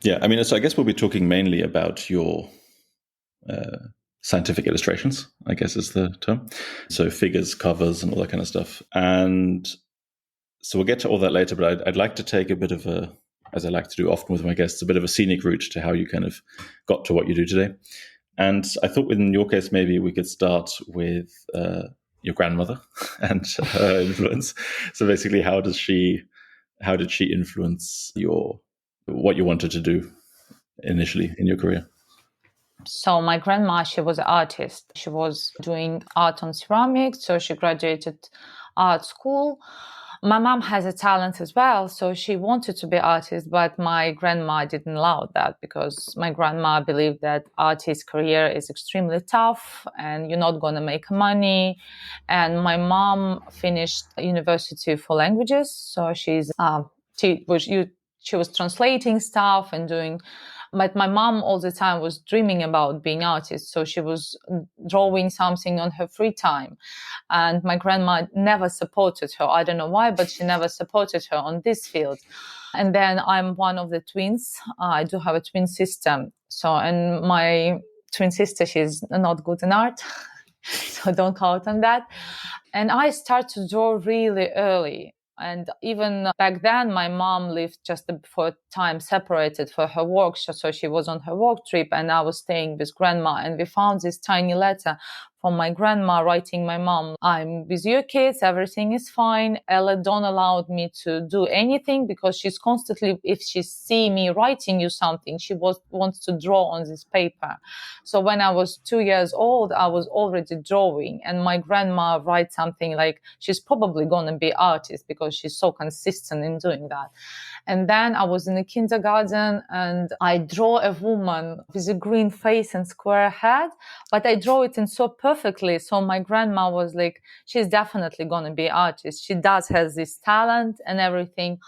Yeah, I mean, so I guess we'll be talking mainly about your scientific illustrations, I guess is the term. So figures, covers, and all that kind of stuff. And so we'll get to all that later, but I'd like to take a bit of a, as I like to do often with my guests, a bit of a scenic route to how you kind of got to what you do today. And I thought in your case, maybe we could start with your grandmother and her influence. So basically, how did she influence what you wanted to do initially in your career? So my grandma, she was an artist. She was doing art on ceramics, so she graduated art school. My mom has a talent as well, so she wanted to be artist, but my grandma didn't allow that because my grandma believed that artist career is extremely tough and you're not going to make money. And my mom finished university for languages, so she was translating stuff and doing. But my mom all the time was dreaming about being artist, so she was drawing something on her free time. And my grandma never supported her. I don't know why, but she never supported her on this field. And then I'm one of the twins. I do have a twin sister. So, and my twin sister, she's not good in art. So don't count on that. And I started to draw really early. And even back then, my mom lived just for time separated for her work. So she was on her work trip and I was staying with grandma. And we found this tiny letter from my grandma writing my mom, I'm with your kids, everything is fine. Ella don't allow me to do anything because she's constantly, if she see me writing you something, she wants to draw on this paper. So when I was 2 years old, I was already drawing and my grandma writes something like, she's probably going to be artist because she's so consistent in doing that. And then I was in the kindergarten and I draw a woman with a green face and square head, but I draw it in so perfectly. So my grandma was like, she's definitely going to be an artist. She does have this talent and everything.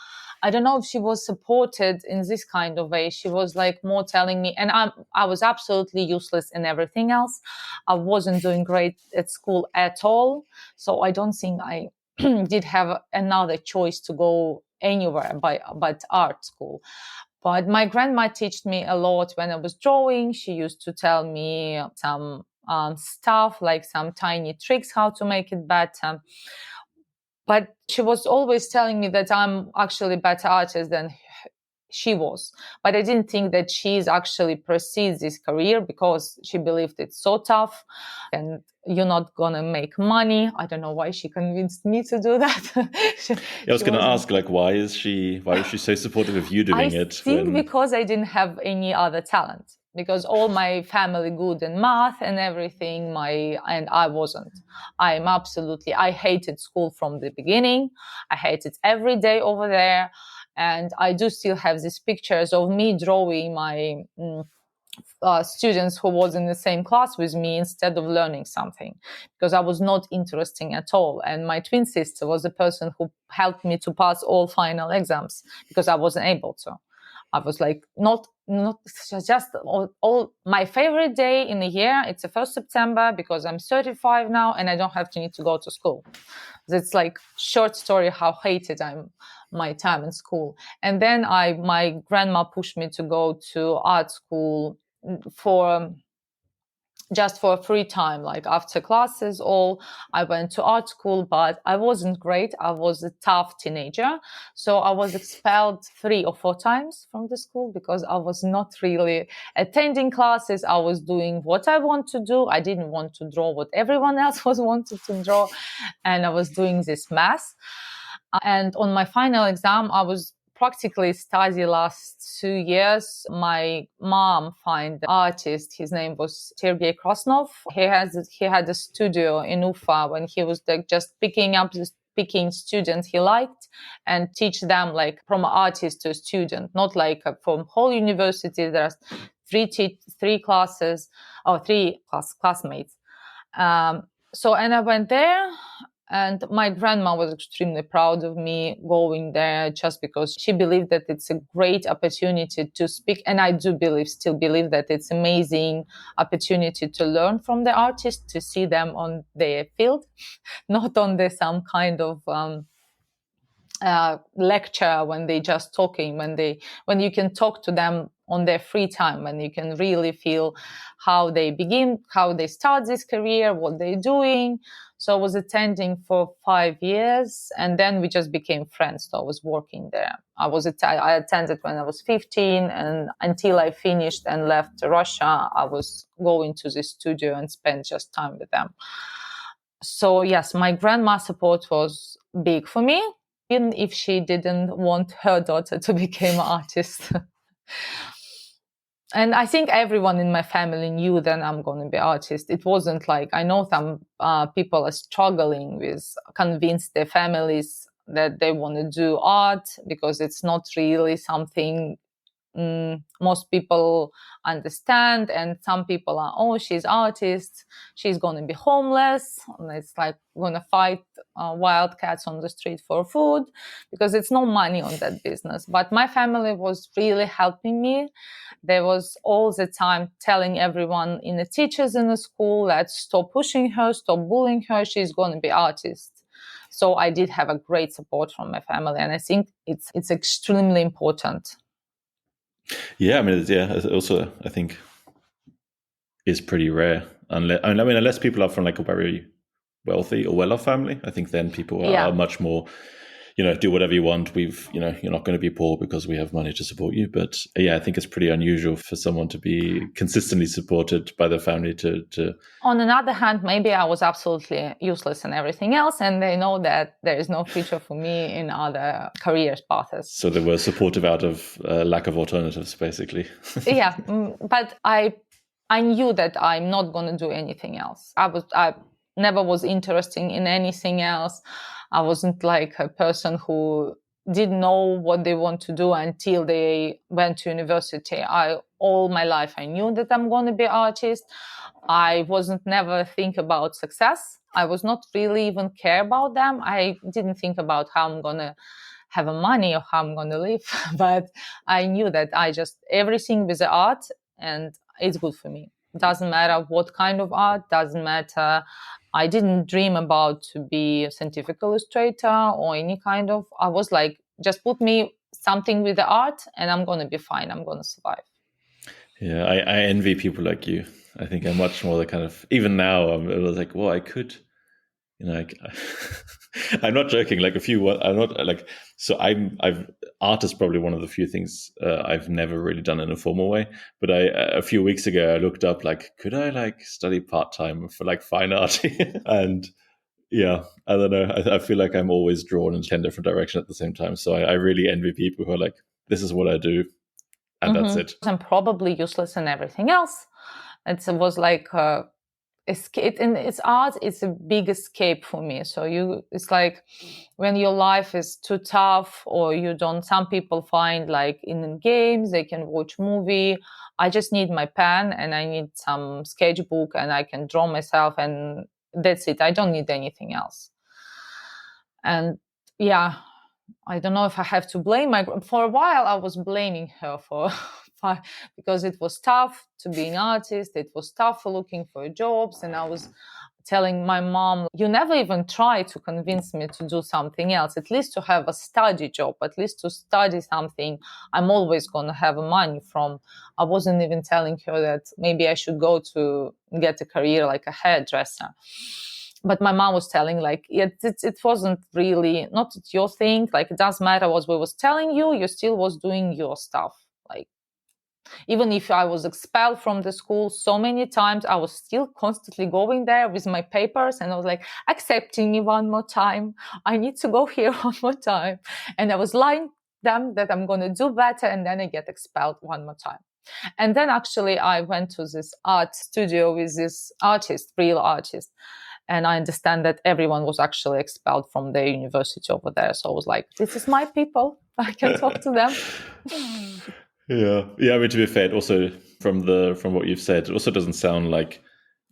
I don't know if she was supported in this kind of way. She was like more telling me, and I was absolutely useless in everything else. I wasn't doing great at school at all. So I don't think I did have another choice to go anywhere but art school. But my grandma taught me a lot when I was drawing. She used to tell me some stuff, like some tiny tricks, how to make it better. But she was always telling me that I'm actually a better artist than she was. But I didn't think that she's actually proceeds this career because she believed it's so tough and you're not going to make money. I don't know why she convinced me to do that. I was going to ask, like, why is she so supportive of you doing it? I think because I didn't have any other talent. Because all my family good in math and everything, and I wasn't. I hated school from the beginning. I hated every day over there. And I do still have these pictures of me drawing my students who was in the same class with me instead of learning something, because I was not interesting at all. And my twin sister was the person who helped me to pass all final exams because I wasn't able to. I was like, not just all my favorite day in the year. It's the 1st September because I'm 35 now and I don't have to need to go to school. It's like short story how hated I'm my time in school. And then my grandma pushed me to go to art school just for free time, like after classes, I went to art school, but I wasn't great. I was a tough teenager. So I was expelled 3 or 4 times from the school because I was not really attending classes. I was doing what I want to do. I didn't want to draw what everyone else was wanted to draw. And I was doing this math. And on my final exam, I was practically study last 2 years. My mom find the artist. His name was Sergei Krasnov. He had a studio in Ufa when he was just picking students he liked and teach them like from artist to student, not like from whole university. There's three classes or classmates. So I went there. And my grandma was extremely proud of me going there just because she believed that it's a great opportunity to speak. And I do still believe that it's amazing opportunity to learn from the artists, to see them on their field, not on some kind of lecture, when they just talking, when you can talk to them on their free time, when you can really feel how they begin, how they start this career, what they're doing. So I was attending for 5 years, and then we just became friends. So I was working there. I attended when I was 15, and until I finished and left Russia, I was going to the studio and spend just time with them. So yes, my grandma's support was big for me, even if she didn't want her daughter to become an artist. And I think everyone in my family knew that I'm going to be an artist. It wasn't like, I know some people are struggling with convince their families that they want to do art, because it's not really something most people understand. And some people are, oh, she's artist, she's going to be homeless, and it's like going to fight wildcats on the street for food, because it's no money on that business. But my family was really helping me. They was all the time telling everyone, in the teachers in the school, that stop pushing her, stop bullying her, she's going to be artist. So I did have a great support from my family, and I think it's extremely important. Yeah, I mean, also, I think, is pretty rare. Unless people are from like a very wealthy or well-off family, I think then people are much more, do whatever you want. You're not going to be poor because we have money to support you. But yeah, I think it's pretty unusual for someone to be consistently supported by their family to. On another hand, maybe I was absolutely useless in everything else, and they know that there is no future for me in other career paths. So they were supportive out of lack of alternatives, basically. Yeah, but I knew that I'm not going to do anything else. I never was interested in anything else. I wasn't like a person who didn't know what they want to do until they went to university. All my life I knew that I'm going to be an artist. I wasn't never think about success. I was not really even care about them. I didn't think about how I'm going to have a money or how I'm going to live. But I knew that everything with the art, and it's good for me. Doesn't matter what kind of art, doesn't matter. I didn't dream about to be a scientific illustrator or any kind of, I was like, just put me something with the art and I'm going to be fine. I'm going to survive. Yeah, I envy people like you. I think I'm much more the kind of, even now, I'm like, well, I could, I'm not joking. Like I'm not like, so art is probably one of the few things I've never really done in a formal way. But a few weeks ago, I looked up, like, could I like study part-time for like fine art? And yeah, I don't know. I feel like I'm always drawn in 10 different directions at the same time. So I really envy people who are like, this is what I do. And that's it. I'm probably useless in everything else. It was like escape, and it's art. It's a big escape for me. So it's like when your life is too tough, or you don't. Some people find like in games they can watch movie. I just need my pen and I need some sketchbook and I can draw myself, and that's it. I don't need anything else. And yeah. I don't know if I have to blame for a while I was blaming her because it was tough to be an artist. It was tough for looking for jobs. And I was telling my mom, you never even try to convince me to do something else, at least to have a study job, at least to study something I'm always going to have money from. I wasn't even telling her that maybe I should go to get a career like a hairdresser. But my mom was telling, like, it wasn't really, not your thing. Like, it doesn't matter what we was telling you, you still was doing your stuff. Like, even if I was expelled from the school so many times, I was still constantly going there with my papers. And I was like, accepting me one more time. I need to go here one more time. And I was lying them that I'm going to do better. And then I get expelled one more time. And then actually I went to this art studio with this artist, real artist. And I understand that everyone was actually expelled from their university over there. So I was like, this is my people. I can talk to them. Yeah. I mean, to be fair, also from what you've said, it also doesn't sound like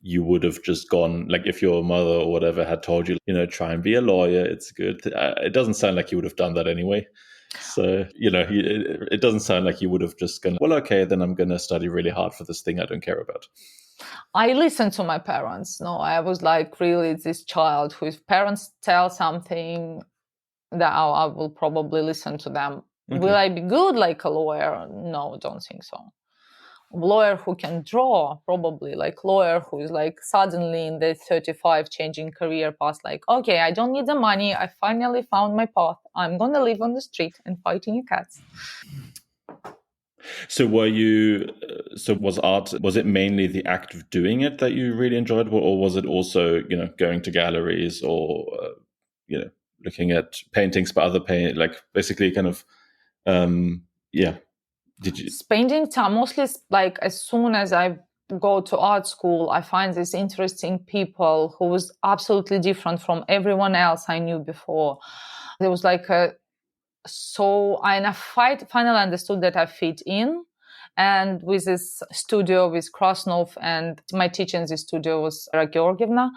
you would have just gone, like if your mother or whatever had told you, try and be a lawyer, it's good. It doesn't sound like you would have done that anyway. So, it doesn't sound like you would have just gone, well, okay, then I'm going to study really hard for this thing I don't care about. I listened to my parents. No, I was like really this child whose parents tell something, that I will probably listen to them. Okay. Will I be good like a lawyer? No, don't think so. Lawyer who can draw, probably. Like lawyer who is like suddenly in the 35 changing career path, like, okay, I don't need the money, I finally found my path, I'm gonna live on the street and fighting cats. So was art, was it mainly the act of doing it that you really enjoyed, or was it also, going to galleries or, looking at paintings by other like basically kind of, did you? Spending time, mostly like as soon as I go to art school, I find these interesting people who was absolutely different from everyone else I knew before. There was like I finally understood that I fit in. And with this studio with Krasnov, and my teacher in this studio was Ra Georgievna,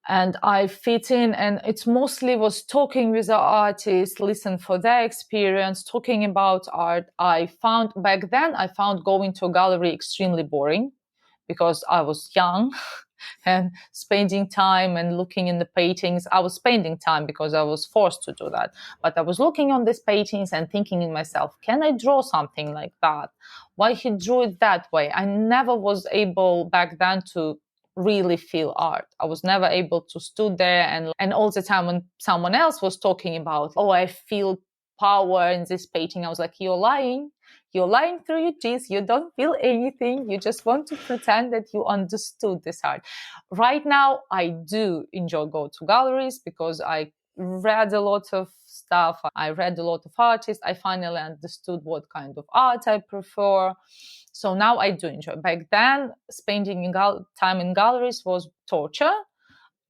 and I fit in, and it mostly was talking with the artists, listen for their experience, talking about art. I found going to a gallery extremely boring because I was young and spending time and looking in the paintings. I was spending time because I was forced to do that. But I was looking on these paintings and thinking in myself, can I draw something like that? Why he drew it that way? I never was able back then to really feel art. I was never able to stood there and all the time when someone else was talking about, oh, I feel power in this painting, I was like, you're lying through your teeth. You don't feel anything. You just want to pretend that you understood this art. Right now, I do enjoy go to galleries because I read a lot of stuff. I read a lot of artists. I finally understood what kind of art I prefer. So now I do enjoy. Back then, spending time in galleries was torture,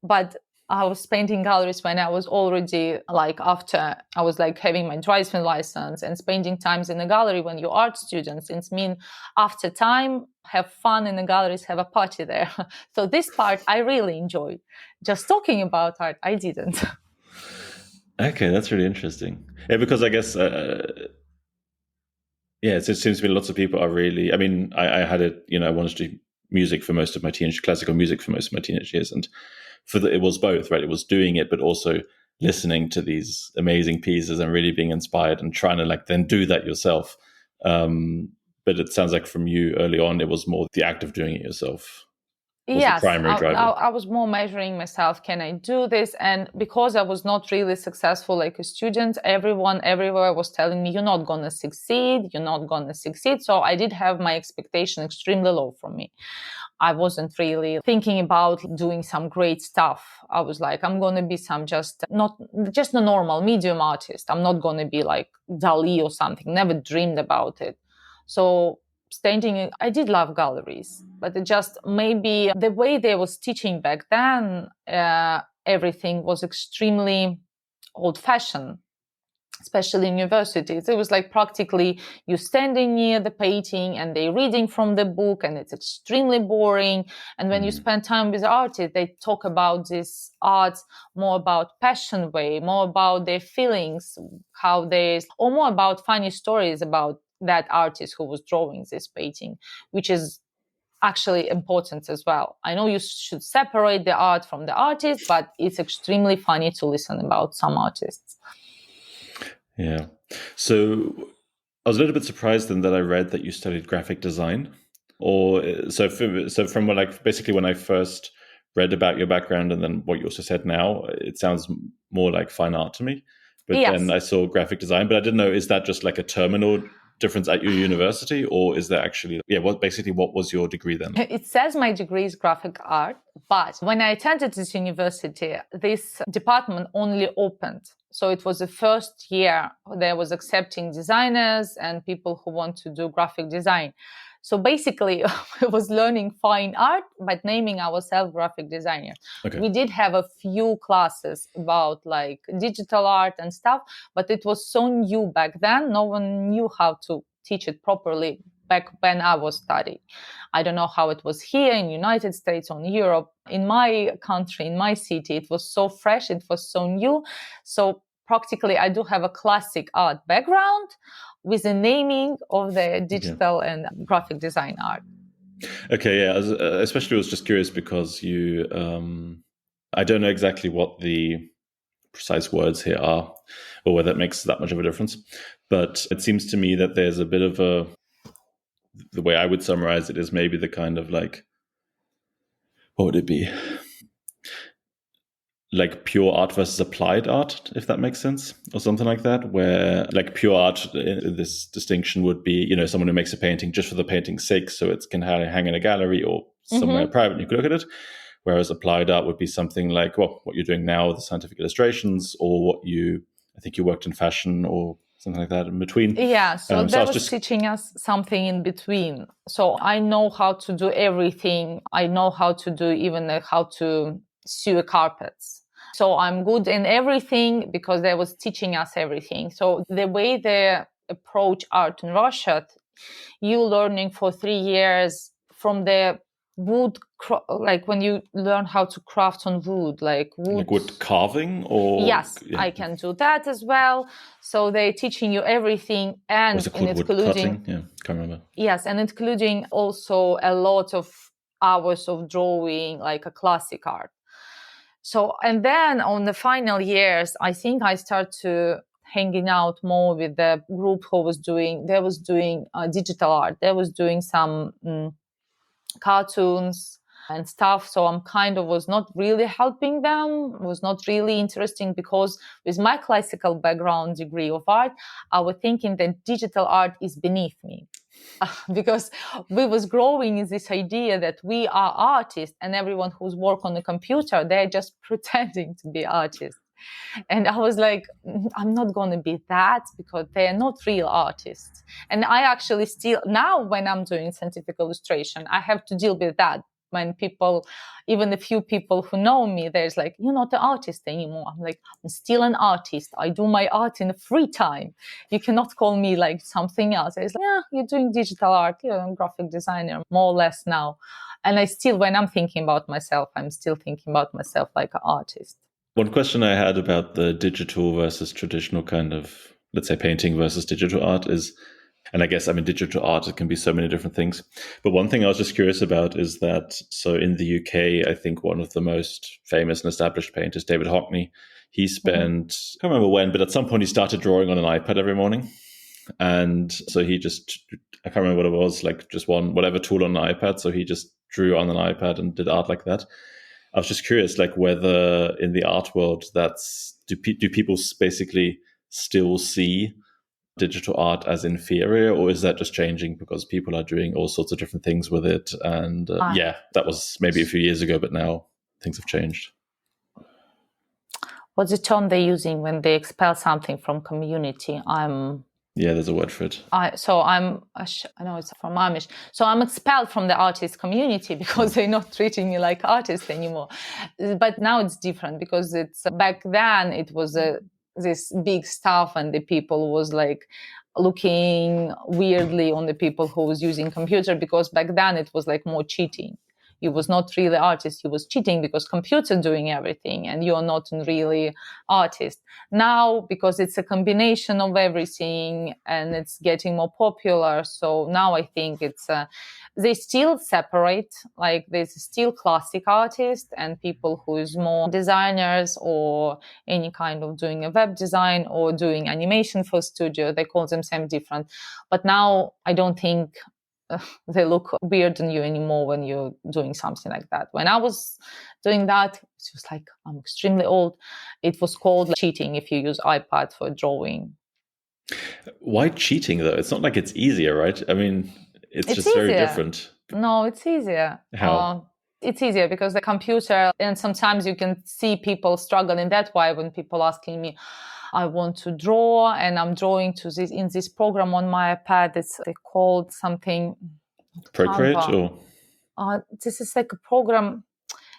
but I was spending galleries when I was already after I was having my driving license, and spending times in a gallery when you're art students. It means after time, have fun in the galleries, have a party there. So this part I really enjoyed. Just talking about art, I didn't. Okay, that's really interesting. Yeah, because I guess, it seems to me lots of people are really, I mean, I had it, I wanted to do music for most of my classical music for most of my teenage years. And it was both, right? It was doing it, but also listening to these amazing pieces and really being inspired and trying to then do that yourself. But it sounds like from you early on, it was more the act of doing it yourself. Yes, the primary driver. I was more measuring myself. Can I do this? And because I was not really successful like a student, everyone everywhere was telling me, you're not going to succeed. You're not going to succeed. So I did have my expectation extremely low from me. I wasn't really thinking about doing some great stuff. I was like, I'm going to be not just a normal medium artist. I'm not going to be like Dali or something. Never dreamed about it. So I did love galleries, but it just maybe the way they was teaching back then, everything was extremely old-fashioned, especially in universities. It was practically you standing near the painting and they reading from the book, and it's extremely boring. And when you spend time with artists, they talk about this art more about passion way, more about their feelings, or more about funny stories about that artist who was drawing this painting, which is actually important as well. I know you should separate the art from the artist, but it's extremely funny to listen about some artists. Yeah. So I was a little bit surprised then that I read that you studied graphic design. From basically when I first read about your background and then what you also said now, it sounds more like fine art to me. But yes. Then I saw graphic design, but I didn't know, is that just like a terminal difference at your university, or is there actually, what was your degree then? It says my degree is graphic art, but when I attended this university, this department only opened. So it was the first year there was accepting designers and people who want to do graphic design. So basically, I was learning fine art, but naming ourselves graphic designer. Okay. We did have a few classes about digital art and stuff, but it was so new back then. No one knew how to teach it properly back when I was studying. I don't know how it was here in United States or in Europe. In my country, in my city, it was so fresh. It was so new. So practically, I do have a classic art background with the naming of the digital and graphic design art. Okay, yeah. Especially, I was just curious because you, I don't know exactly what the precise words here are, or whether it makes that much of a difference. But it seems to me that there's a bit of the way I would summarize it is maybe the kind of like, what would it be? Like pure art versus applied art, if that makes sense, or something like that, where like pure art, this distinction would be, someone who makes a painting just for the painting's sake, so it can hang in a gallery or somewhere private and you could look at it. Whereas applied art would be something like, well, what you're doing now with the scientific illustrations, or I think you worked in fashion or something like that in between. Yeah, so that was teaching us something in between. So I know how to do everything. I know how to do even how to sew carpets. So I'm good in everything because they was teaching us everything. So the way they approach art in Russia, you learning for 3 years from the wood, like when you learn how to craft on wood, like wood carving, or yes, yeah. I can do that as well. So they're teaching you everything, and what's it called? Wood cutting? Yeah, can't remember. Yes, and including also a lot of hours of drawing, like a classic art. So, and then on the final years, I think I started to hanging out more with the group who was doing digital art. They was doing some cartoons and stuff. So I'm was not really helping them, was not really interesting, because with my classical background degree of art, I was thinking that digital art is beneath me. Because we was growing in this idea that we are artists, and everyone who's work on the computer, they're just pretending to be artists. And I was like, I'm not going to be that, because they're not real artists. And I actually still, now when I'm doing scientific illustration, I have to deal with that. When people, even a few people who know me, there's like, you're not an artist anymore. I'm like, I'm still an artist. I do my art in the free time. You cannot call me like something else. It's like, yeah, you're doing digital art. You're a graphic designer, more or less now. And I still, when I'm thinking about myself, I'm still thinking about myself like an artist. One question I had about the digital versus traditional kind of, let's say, painting versus digital art is, and I guess, digital art, it can be so many different things. But one thing I was just curious about is that, so in the UK, I think one of the most famous and established painters, David Hockney, he spent, I can't remember when, but at some point he started drawing on an iPad every morning. And so he just, I can't remember what it was, like just whatever tool on an iPad. So he just drew on an iPad and did art like that. I was just curious, like whether in the art world, do people basically still see digital art as inferior, or is that just changing because people are doing all sorts of different things with it? And that was maybe a few years ago, but now things have changed. What's the term they're using when they expel something from community? Yeah, there's a word for it. I know it's from Amish. So I'm expelled from the artist community because they're not treating me like artist anymore. But now it's different, because it's back then it was this big stuff, and the people was like looking weirdly on the people who was using computer, because back then it was like more cheating. You was not really artist, you was cheating because computer doing everything, and you're not really artist. Now, because it's a combination of everything and it's getting more popular, so now I think it's they still separate, like there's still classic artists and people who is more designers or any kind of doing a web design or doing animation for studio. They call themselves different. But now I don't think they look weird on you anymore when you're doing something like that. When I was doing that, it was like, I'm extremely old. It was called cheating if you use iPad for drawing. Why cheating though? It's not like it's easier, right? It's just easier. Very different. No, it's easier. How? It's easier because the computer, and sometimes you can see people struggling. That's why when people asking me, I want to draw, and I'm drawing in this program on my iPad. It's called something. Procreate, or? This is like a program.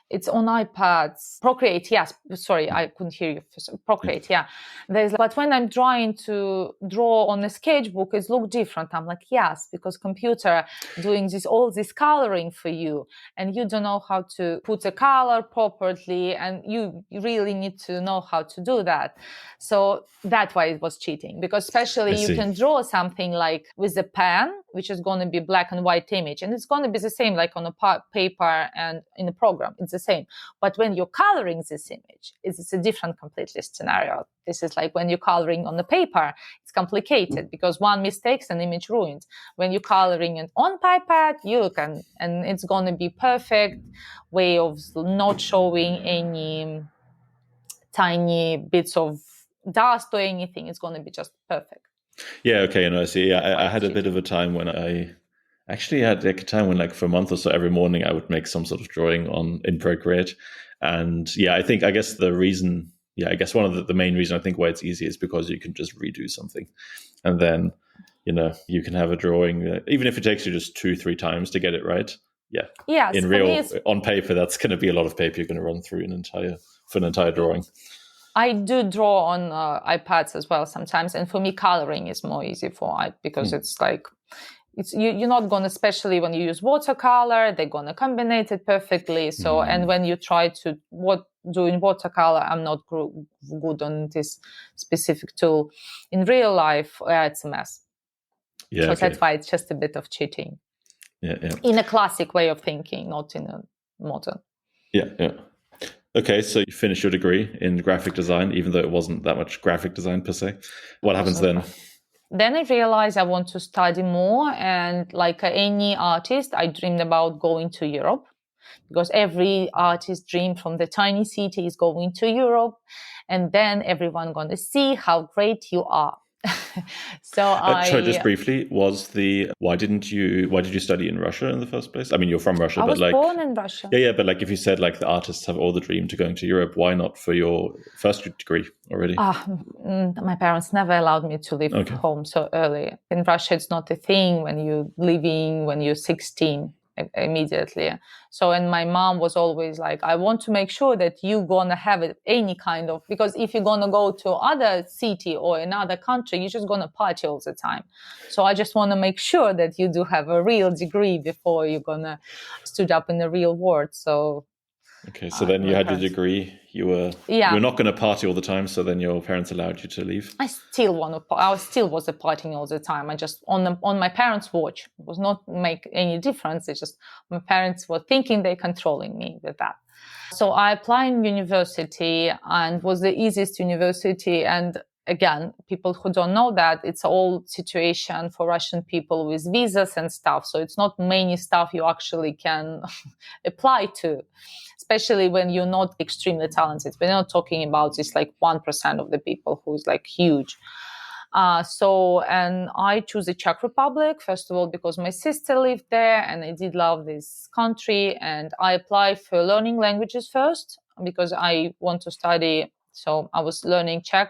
It's on iPads. Procreate, yes. Sorry, I couldn't hear you. Procreate, yeah. But when I'm trying to draw on a sketchbook, it looks different. I'm like, yes, because computer doing all this coloring for you, and you don't know how to put a color properly, and you really need to know how to do that. So that's why it was cheating, because especially you can draw something like with a pen, which is going to be black and white image. And it's going to be the same like on a paper and in a program. It's the same. But when you're coloring this image, it's a different completely scenario. This is like when you're coloring on the paper, it's complicated because one mistakes an image ruined. When you're coloring it on iPad, you can, and it's going to be perfect way of not showing any tiny bits of dust or anything. It's going to be just perfect. Yeah, okay, and I see. Yeah, I had a bit of a time when I actually had like a time when, like, for a month or so, every morning I would make some sort of drawing in Procreate. And yeah, I guess the reason, I guess one of the main reason I think why it's easy is because you can just redo something. And then, you can have a drawing, even if it takes you just 2-3 times to get it right. Yeah. Yes. On paper, that's going to be a lot of paper you're going to run through for an entire drawing. I do draw on iPads as well sometimes, and for me, coloring is more easy because it's like you're not going to, especially when you use watercolor, they're going to combine it perfectly. So, and when you try to doing watercolor, I'm not good on this specific tool. In real life, it's a mess. Yeah, so that's why it's just a bit of cheating. Yeah. In a classic way of thinking, not in a modern. Yeah. Okay, so you finished your degree in graphic design, even though it wasn't that much graphic design per se. What happens then? Then I realized I want to study more. And like any artist, I dreamed about going to Europe because every artist dream from the tiny city is going to Europe. And then everyone going to see how great you are. So just briefly, why did you study in Russia in the first place? I mean, you're from Russia, I was born in Russia. Yeah, but like if you said like the artists have all the dream to going to Europe, why not for your first degree already? My parents never allowed me to leave home so early. In Russia, it's not a thing when you're 16. Immediately. So, and my mom was always like, I want to make sure that you're going to have any kind of, because if you're going to go to other city or another country, you're just going to party all the time. So I just want to make sure that you do have a real degree before you're going to stood up in the real world. So okay, so then you had your degree. You were not going to party all the time. So then your parents allowed you to leave. I still was partying all the time. I just on my parents' watch. It was not make any difference. It's just my parents were thinking they're controlling me with that. So I applied in university and was the easiest university. And again, people who don't know that, it's all situation for Russian people with visas and stuff. So it's not many stuff you actually can apply to, especially when you're not extremely talented. We're not talking about this like 1% of the people who is like huge. And I choose the Czech Republic, first of all, because my sister lived there and I did love this country. And I applied for learning languages first because I want to study. So I was learning Czech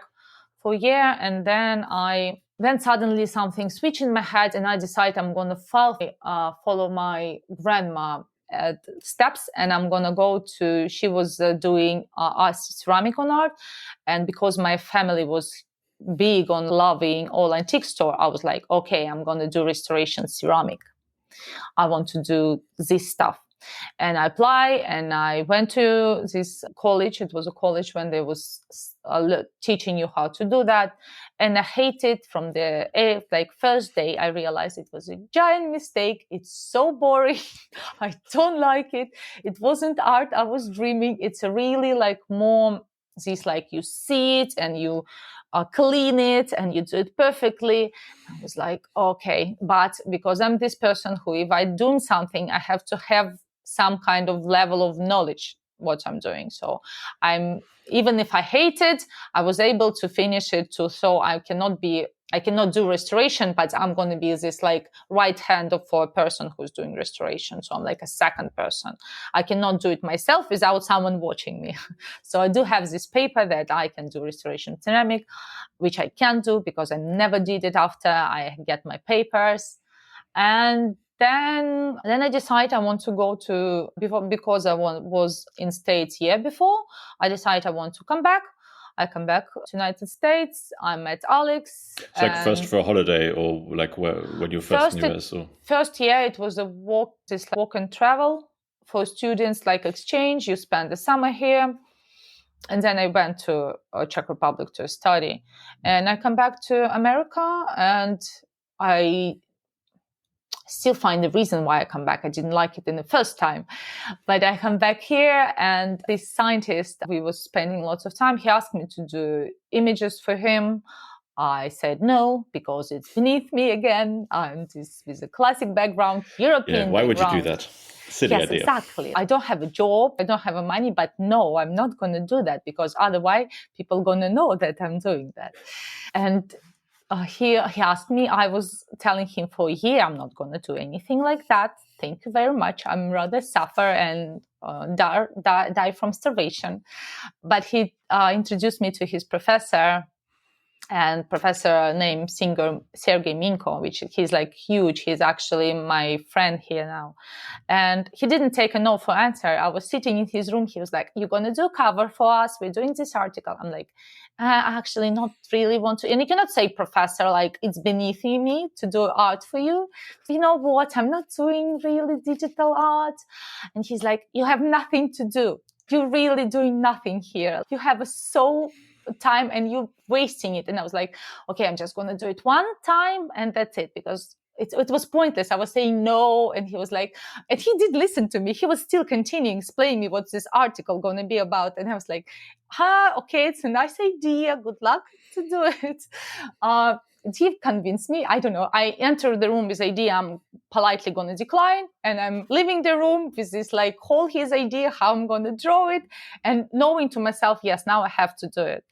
for a year. And then suddenly something switched in my head and I decided I'm going to follow my grandma steps, and I'm going to go to, she was doing ceramic on art. And because my family was big on loving all antique store, I was like, okay, I'm going to do restoration ceramic. I want to do this stuff. And I applied and I went to this college. It was a college when they was teaching you how to do that. And I hated from the first day, I realized it was a giant mistake. It's so boring. I don't like it. It wasn't art I was dreaming. It's a really like more this like you see it and you clean it and you do it perfectly. I was like, okay, but because I'm this person who, if I do something, I have to have some kind of level of knowledge what I'm doing. So even if I hate it, I was able to finish it too. So I cannot do restoration, but I'm going to be this like right hand for a person who's doing restoration. So I'm like a second person. I cannot do it myself without someone watching me. So I do have this paper that I can do restoration ceramic, which I can't do because I never did it after I get my papers. And then I decided I want to go to, because I was in States year before, I decided I want to come back. I come back to United States. I met Alex. It's like first for a holiday or like when you were first in the US? Or? First year, it was a walk and travel for students, like exchange. You spend the summer here. And then I went to Czech Republic to study. And I come back to America and I still find the reason why I come back. I didn't like it in the first time, but I come back here, and this scientist, we was spending lots of time. He asked me to do images for him. I said no, because it's beneath me again. I'm just with a classic background, European why would you background. do that? Silly Yes, idea. exactly. I don't have a job. I don't have a money, but no, I'm not going to do that, because otherwise people going to know that I'm doing that. And he asked me, I was telling him for a year, I'm not going to do anything like that. Thank you very much. I'm rather suffer and die from starvation. But he introduced me to his professor, and professor named Sergey Minko, which he's like huge. He's actually my friend here now. And he didn't take a no for answer. I was sitting in his room. He was like, you're going to do cover for us. We're doing this article. I'm like, I actually not really want to. And you cannot say, professor, like it's beneath me to do art for you. You know what? I'm not doing really digital art. And he's like, you have nothing to do. You're really doing nothing here. You have time and you're wasting it. And I was like, okay, I'm just going to do it one time and that's it, because it was pointless. I was saying no, and he was like, and he did listen to me. He was still continuing explaining me what's this article going to be about. And I was like, okay, it's a nice idea. Good luck to do it. He convinced me. I don't know. I entered the room with the idea I'm politely going to decline, and I'm leaving the room with this like whole his idea how I'm going to draw it, and knowing to myself, yes, now I have to do it.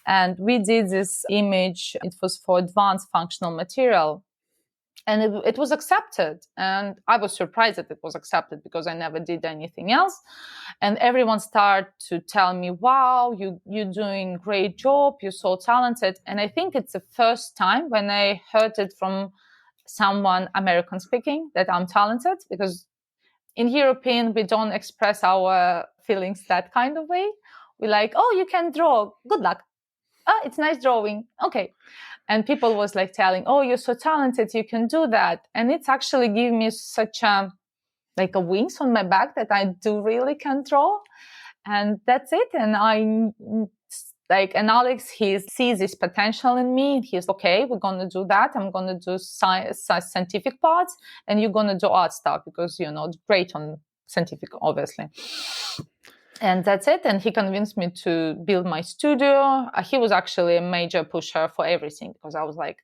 And we did this image. It was for advanced functional material. And it was accepted. And I was surprised that it was accepted, because I never did anything else. And everyone started to tell me, wow, you're doing a great job. You're so talented. And I think it's the first time when I heard it from someone American speaking that I'm talented, because in European, we don't express our feelings that kind of way. We're like, oh, you can draw. Good luck. Oh, it's nice drawing. Okay. And people was like telling, oh, you're so talented, you can do that. And it's actually give me such a wings on my back that I do really can draw. And that's it. And and Alex, he sees this potential in me. He's okay, we're going to do that. I'm going to do scientific parts, and you're going to do art stuff, because you're not great on scientific, obviously. And that's it. And he convinced me to build my studio. He was actually a major pusher for everything, because I was like,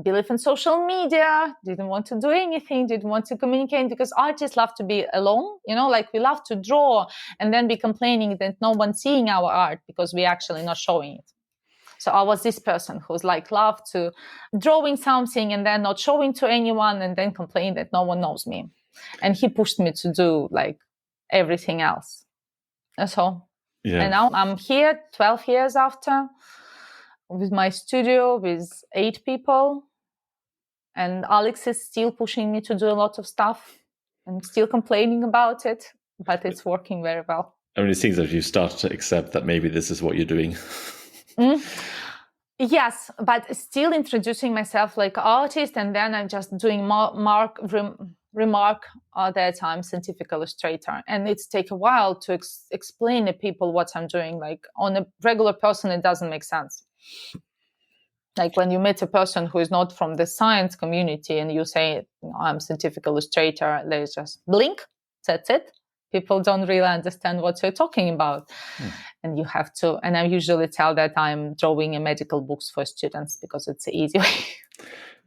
believe in social media, didn't want to do anything, didn't want to communicate, because artists love to be alone. Like we love to draw and then be complaining that no one's seeing our art because we're actually not showing it. So I was this person who's like loved to drawing something and then not showing to anyone and then complain that no one knows me. And he pushed me to do like everything else. So, yeah. And now I'm here 12 years after with my studio with 8 people. And Alex is still pushing me to do a lot of stuff. I'm still complaining about it, but it's working very well. I mean, it seems like you start to accept that maybe this is what you're doing. Yes, but still introducing myself like artist, and then I'm just doing remark that I'm scientific illustrator, and it's take a while to explain to people what I'm doing. Like on a regular person, it doesn't make sense. Like when you meet a person who is not from the science community and you say, I'm scientific illustrator, they just blink, that's it. People don't really understand what you're talking about. And you have to, and I usually tell that I'm drawing medical books for students because it's the easy way.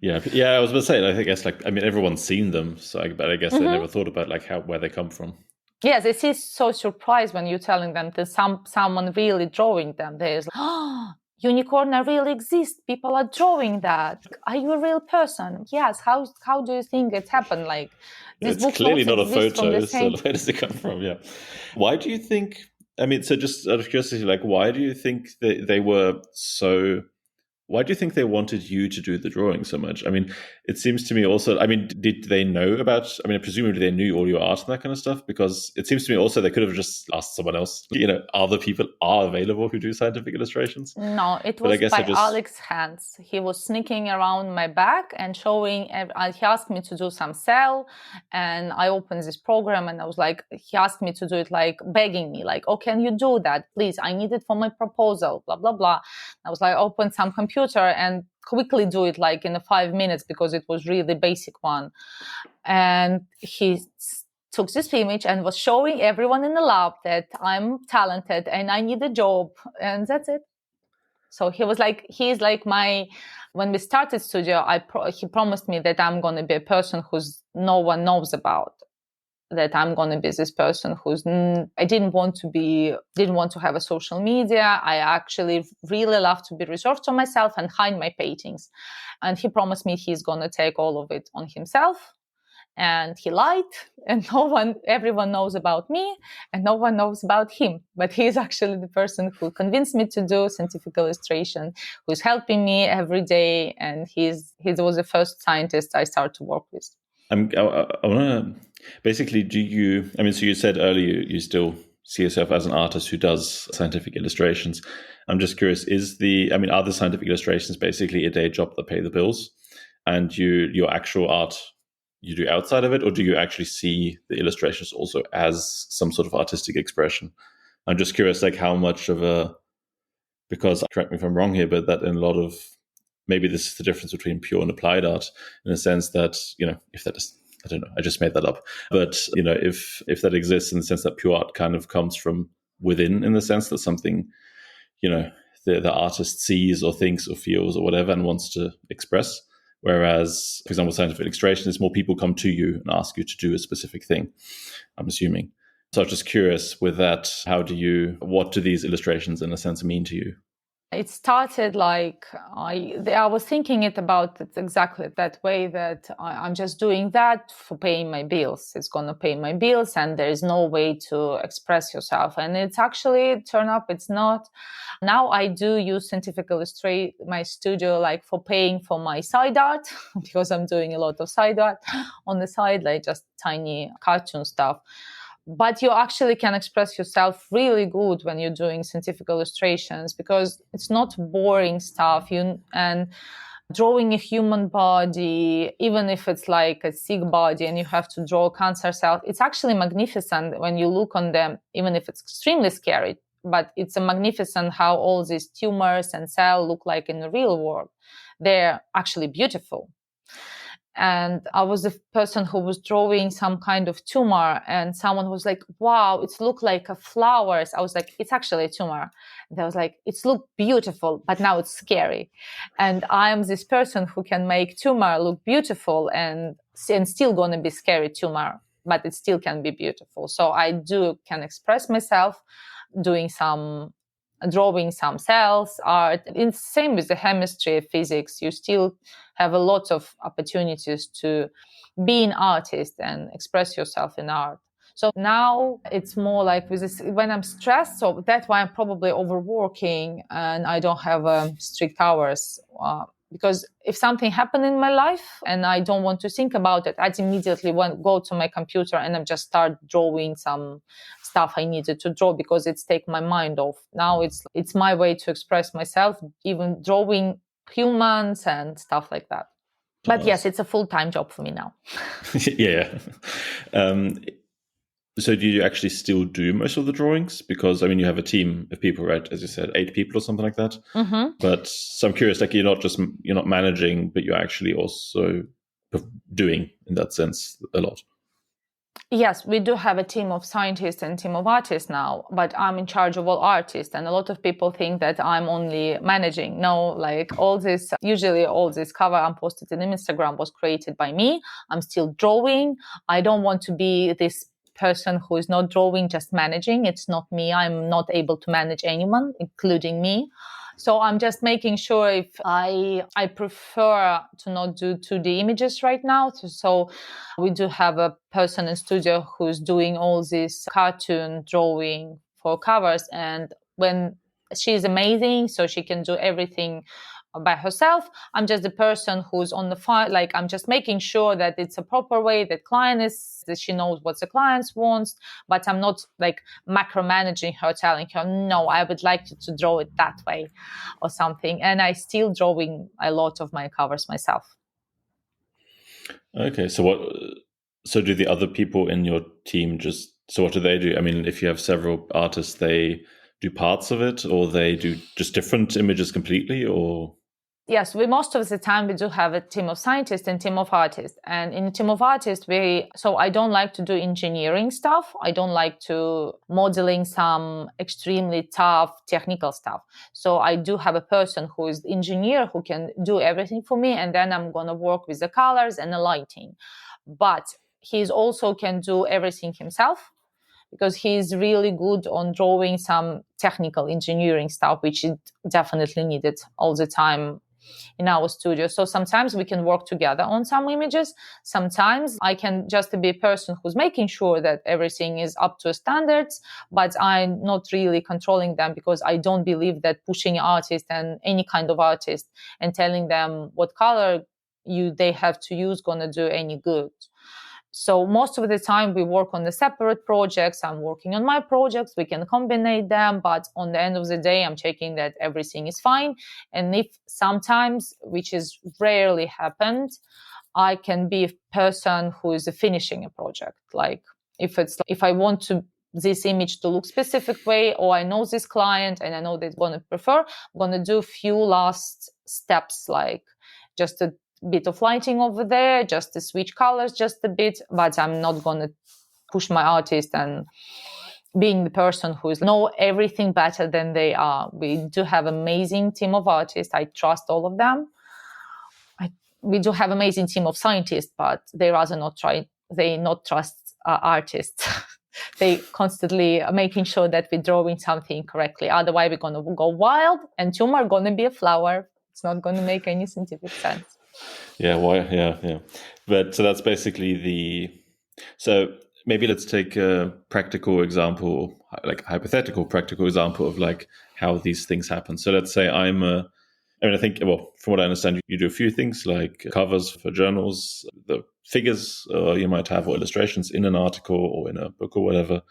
Yeah, I was about to say, I guess, everyone's seen them, but I guess they never thought about where they come from. Yes, it is so surprised when you're telling them that someone really drawing them. There's like, oh, unicorn really exists. People are drawing that. Are you a real person? Yes. How do you think it happened? Like it's clearly not a photo. So where does it come from? Yeah. Why do you think? I mean, so just out of curiosity, why do you think they were so? Why do you think they wanted you to do the drawing so much? I mean, it seems to me also, did they know about, presumably they knew all your art and that kind of stuff, because it seems to me also they could have just asked someone else, other people are available who do scientific illustrations. No, it was by Alex's hands. He was sneaking around my back and showing, he asked me to do some cell, and I opened this program and I was like, he asked me to do it begging me, oh, can you do that? Please, I need it for my proposal, blah, blah, blah. I was like, open some computer and quickly do it like in 5 minutes because it was really basic one. And he took this image and was showing everyone in the lab that I'm talented and I need a job, and that's it. So he's like my, when we started studio, he promised me that I'm going to be a person who's no one knows about, that I'm going to be this person I didn't want to have a social media. I actually really love to be reserved to myself and hide my paintings. And he promised me he's going to take all of it on himself. And he lied, and everyone knows about me and no one knows about him. But he's actually the person who convinced me to do scientific illustration, who's helping me every day. And he was the first scientist I started to work with. I want to basically, so you said earlier you still see yourself as an artist who does scientific illustrations. I'm just curious, are the scientific illustrations basically a day job that pay the bills, and your actual art you do outside of it, or do you actually see the illustrations also as some sort of artistic expression? I'm just curious, like how much of because correct me if I'm wrong here, but that in a lot of, maybe this is the difference between pure and applied art, in a sense that, if that is, I don't know, I just made that up. But, if that exists in the sense that pure art kind of comes from within, in the sense that something, the artist sees or thinks or feels or whatever and wants to express. Whereas, for example, scientific illustration is more people come to you and ask you to do a specific thing, I'm assuming. So I was just curious with that, what do these illustrations in a sense mean to you? It started like I was thinking about it exactly that way, that I'm just doing that for paying my bills. It's going to pay my bills and there is no way to express yourself. And it's actually turned up, it's not. Now I do use scientific illustrate my studio like for paying for my side art because I'm doing a lot of side art on the side, like just tiny cartoon stuff. But you actually can express yourself really good when you're doing scientific illustrations, because it's not boring stuff. And drawing a human body, even if it's like a sick body and you have to draw a cancer cell, it's actually magnificent when you look on them, even if it's extremely scary. But it's a magnificent how all these tumors and cells look like in the real world. They're actually beautiful. And I was the person who was drawing some kind of tumor, and someone was like, wow, it looked like a flowers. I was like, it's actually a tumor. And I was like, it's looked beautiful, but now it's scary. And I am this person who can make tumor look beautiful and still going to be scary tumor, but it still can be beautiful. So I can express myself drawing some cells, art. It's the same with the chemistry, physics. You still have a lot of opportunities to be an artist and express yourself in art. So now it's more like with this, when I'm stressed, so that's why I'm probably overworking and I don't have strict hours. Because if something happened in my life and I don't want to think about it, I'd immediately go to my computer and I just start drawing some stuff I needed to draw because it's take my mind off. Now it's my way to express myself, even drawing humans and stuff like that. But nice. Yes, it's a full-time job for me now. Yeah. So do you actually still do most of the drawings? Because, you have a team of people, right? As you said, 8 people or something like that. Mm-hmm. But so I'm curious, like you're not managing, but you're actually also doing, in that sense, a lot. Yes, we do have a team of scientists and team of artists now, but I'm in charge of all artists. And a lot of people think that I'm only managing. No, like usually all this cover I'm posted in Instagram was created by me. I'm still drawing. I don't want to be this person who is not drawing, just managing. It's not me. I'm not able to manage anyone, including me. So I'm just making sure if I prefer to not do 2D images right now. So we do have a person in studio who's doing all this cartoon drawing for covers. And when she's amazing, so she can do everything by herself. I'm just the person who's on the file. Like I'm just making sure that it's a proper way that she knows what the client wants, but I'm not like macromanaging her, telling her, no, I would like you to draw it that way or something. And I still drawing a lot of my covers myself. Okay. So do the other people in your team so what do they do? If you have several artists, they do parts of it, or they do just different images completely, or? Yes, we most of the time we do have a team of scientists and team of artists. And in a team of artists, so I don't like to do engineering stuff. I don't like to modeling some extremely tough technical stuff. So I do have a person who is the engineer who can do everything for me. And then I'm going to work with the colors and the lighting. But he also can do everything himself, because he's really good on drawing some technical engineering stuff, which is definitely needed all the time in our studio. So sometimes we can work together on some images. Sometimes I can just be a person who's making sure that everything is up to standards, but I'm not really controlling them, because I don't believe that pushing artists and any kind of artist and telling them what color they have to use gonna do any good. So most of the time we work on the separate projects. I'm working on my projects. We can combine them, but on the end of the day, I'm checking that everything is fine. And if sometimes, which is rarely happened, I can be a person who is finishing a project. Like if I want this image to look specific way, or I know this client and I know they're going to prefer, I'm going to do a few last steps, like just a bit of lighting over there, just to switch colors just a bit, but I'm not going to push my artist and being the person who know everything better than they are. We do have amazing team of artists. I trust all of them. We do have amazing team of scientists, but they rather not trust artists. They constantly are making sure that we're drawing something correctly. Otherwise, we're going to go wild and tumor are going to be a flower. It's not going to make any scientific sense. Yeah, yeah. But so that's basically so maybe let's take a practical example, like a hypothetical practical example of like how these things happen. So let's say I think, well, from what I understand, you do a few things like covers for journals, the figures you might have, or illustrations in an article or in a book or whatever.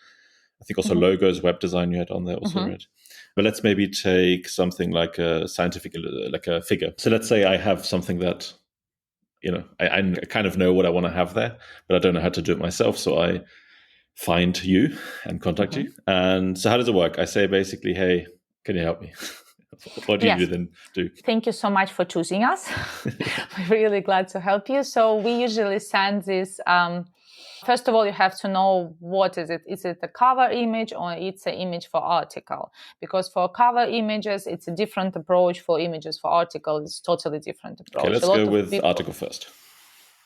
I think also logos, web design you had on there also, right? But let's maybe take something like a scientific, like a figure. So let's say I have something that, I kind of know what I want to have there, but I don't know how to do it myself. So I find you and contact you. And so how does it work? I say basically, hey, can you help me? What do you then do? Thank you so much for choosing us. We're really glad to help you. So we usually send this. First of all, you have to know what is it. Is it a cover image or it's an image for article? Because for cover images, it's a different approach. For images for article, it's totally different approach. Okay, let's go with article first.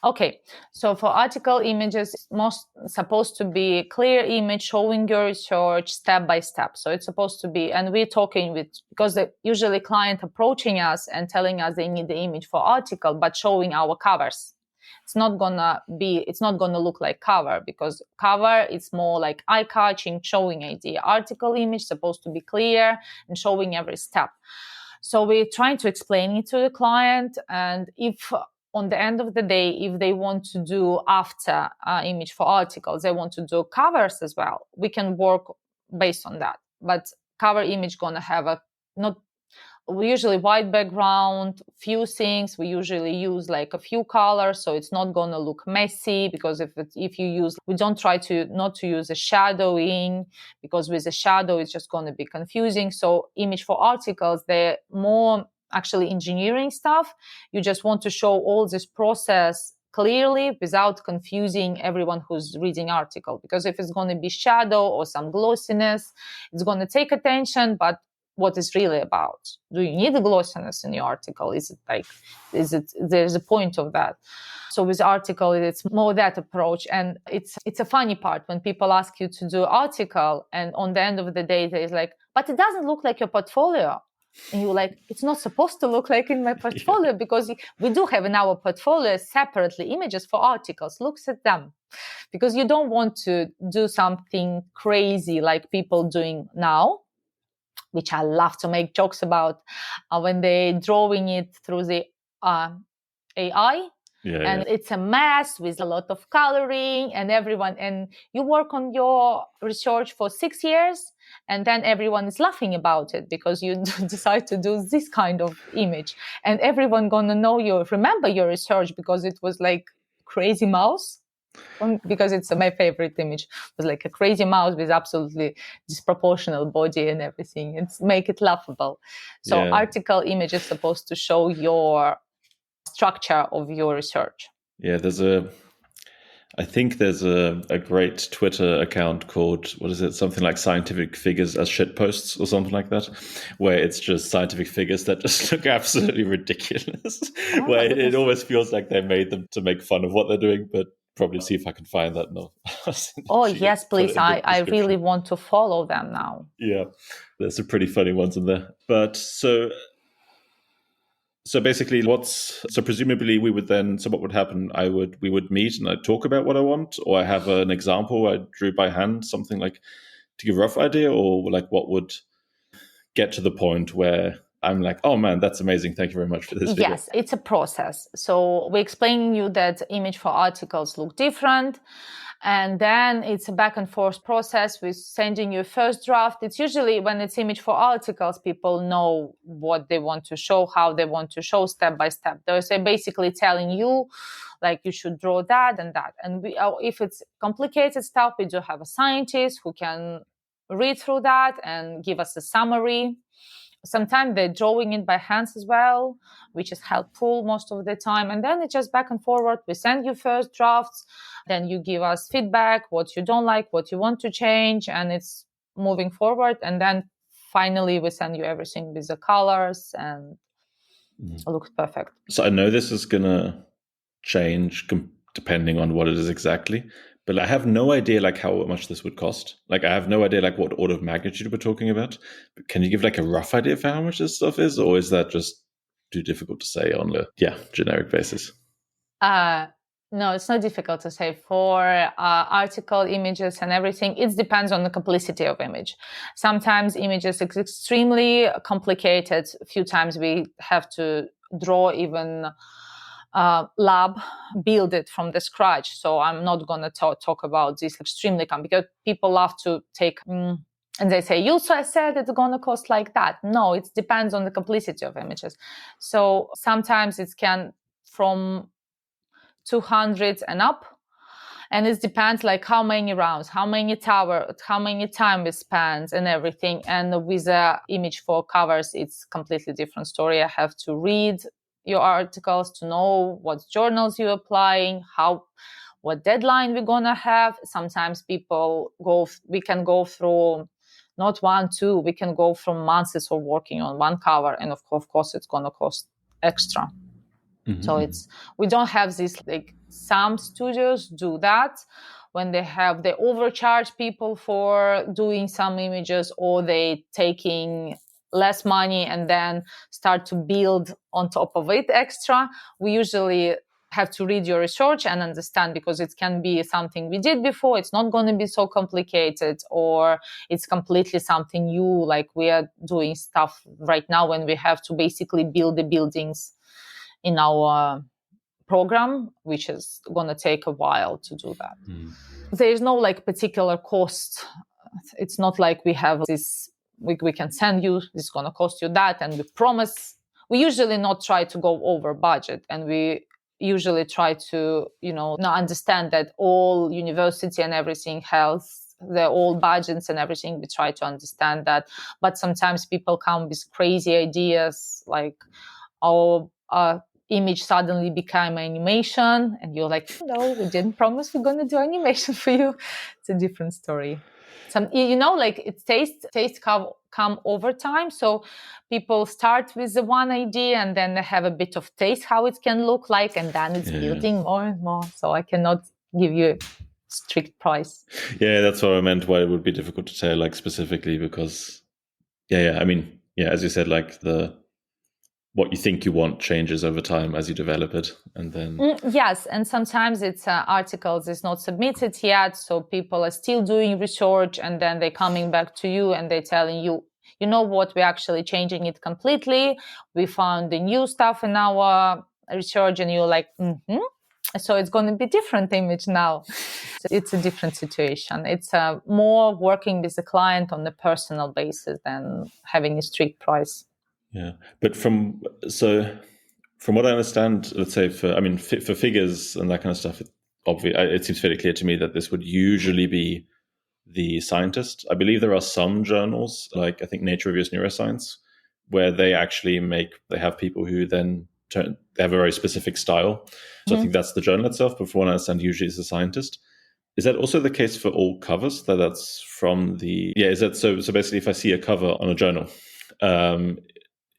Okay, so for article images, it's most supposed to be a clear image showing your research step by step. So it's supposed to be, and we're talking because usually client approaching us and telling us they need the image for article, but showing our covers. It's not gonna look like cover, because cover is more like eye-catching, showing idea. Article image supposed to be clear and showing every step. So we're trying to explain it to the client, and if on the end of the day, if they want to do after image for articles, they want to do covers as well, we can work based on that. But cover image gonna have usually white background, few things. We usually use like a few colors, so it's not gonna look messy. Because we don't try not to use a shadowing, because with a shadow it's just gonna be confusing. So image for articles, they're more actually engineering stuff. You just want to show all this process clearly without confusing everyone who's reading article. Because if it's going to be shadow or some glossiness, it's going to take attention, but what is really about? Do you need the glossiness in your article? There's a point of that. So with article, it's more that approach. And it's a funny part when people ask you to do article, and on the end of the day, there's like, but it doesn't look like your portfolio. And you're like, it's not supposed to look like in my portfolio, because we do have in our portfolio separately images for articles. Look at them, because you don't want to do something crazy like people doing now, which I love to make jokes about, when they're drawing it through the AI. It's a mess with a lot of coloring and you work on your research for 6 years, and then everyone is laughing about it because you decide to do this kind of image, and everyone gonna remember your research because it was like crazy mouse. because it's my favorite image. It was like a crazy mouse with absolutely disproportional body and everything. It's make it laughable. So article image is supposed to show your structure of your research. Yeah, I think there's a great Twitter account called, what is it, something like scientific figures as shit posts or something like that, where it's just scientific figures that just look absolutely ridiculous, where it almost feels like they made them to make fun of what they're doing, but probably see if I can find that. No. Oh, yes, please. I really want to follow them now. Yeah, there's some pretty funny ones in there. But so basically presumably we would then, so what would happen? We would meet and I'd talk about what I want, or I have an example I drew by hand, something like to give a rough idea, or like what would get to the point where I'm like, oh man, that's amazing. Thank you very much for this video. Yes, it's a process. So we explain you that image for articles look different. And then it's a back and forth process with sending you a first draft. It's usually when it's image for articles, people know what they want to show, how they want to show step by step. They're basically telling you, like, you should draw that and that. And if it's complicated stuff, we do have a scientist who can read through that and give us a summary. Sometimes they're drawing it by hands as well, which is helpful most of the time. And then it's just back and forward. We send you first drafts, then you give us feedback, what you don't like, what you want to change, and it's moving forward. And then finally we send you everything with the colors and it looks perfect. So I know this is going to change depending on what it is exactly, but I have no idea like how much this would cost. Like I have no idea like what order of magnitude we're talking about. But can you give like a rough idea for how much this stuff is, or is that just too difficult to say on a generic basis? No, it's not difficult to say. For article images and everything, it depends on the complexity of image. Sometimes images are extremely complicated. A few times we have to draw even lab, build it from the scratch. So I'm not going to talk about this extremely because people love to take... and they say, you said it's going to cost like that. No, it depends on the complexity of images. So sometimes it can from 200 and up. And it depends like how many rounds, how many towers, how many time it spans and everything. And with the image for covers, it's completely different story. I have to read your articles to know what journals you're applying, what deadline we're going to have. Sometimes we can go through not 1, 2, we can go from months of working on one cover. And of course, it's going to cost extra. Mm-hmm. So we don't have this, like some studios do that when they overcharge people for doing some images, or they taking less money and then start to build on top of it extra. We usually have to read your research and understand, because it can be something we did before. It's not going to be so complicated, or it's completely something new, like we are doing stuff right now when we have to basically build the buildings in our program, which is going to take a while to do that. There's no like particular cost. It's not like we have this, we can send you, this is going to cost you that, and we promise. We usually not try to go over budget, and we usually try to, understand that all university and everything has their all budgets and everything. We try to understand that. But sometimes people come with crazy ideas, like, our image suddenly became animation, and you're like, no, we didn't promise we're going to do animation for you. It's a different story. It tastes come over time. So people start with the one idea, and then they have a bit of taste how it can look like, and then it's building more and more. So I cannot give you a strict price. Yeah, that's what I meant. Why it would be difficult to say like specifically, because as you said, like what you think you want changes over time as you develop it, and then yes, and sometimes it's articles is not submitted yet, so people are still doing research, and then they're coming back to you and they're telling you, you know what, we're actually changing it completely. We found the new stuff in our research, and you're like, so it's going to be different image now. So it's a different situation. It's more working with the client on a personal basis than having a strict price. Yeah, but from what I understand, let's say for figures and that kind of stuff, obvious. It seems fairly clear to me that this would usually be the scientist. I believe there are some journals, like I think Nature Reviews Neuroscience, where they have people who then they have a very specific style. So I think that's the journal itself, but from what I understand, usually it's a scientist. Is that also the case for all covers? That's from is that so basically if I see a cover on a journal,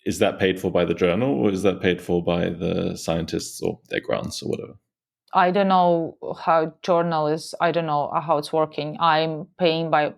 is that paid for by the journal or is that paid for by the scientists or their grants or whatever? I don't know how journal is. I don't know how it's working. I'm paid by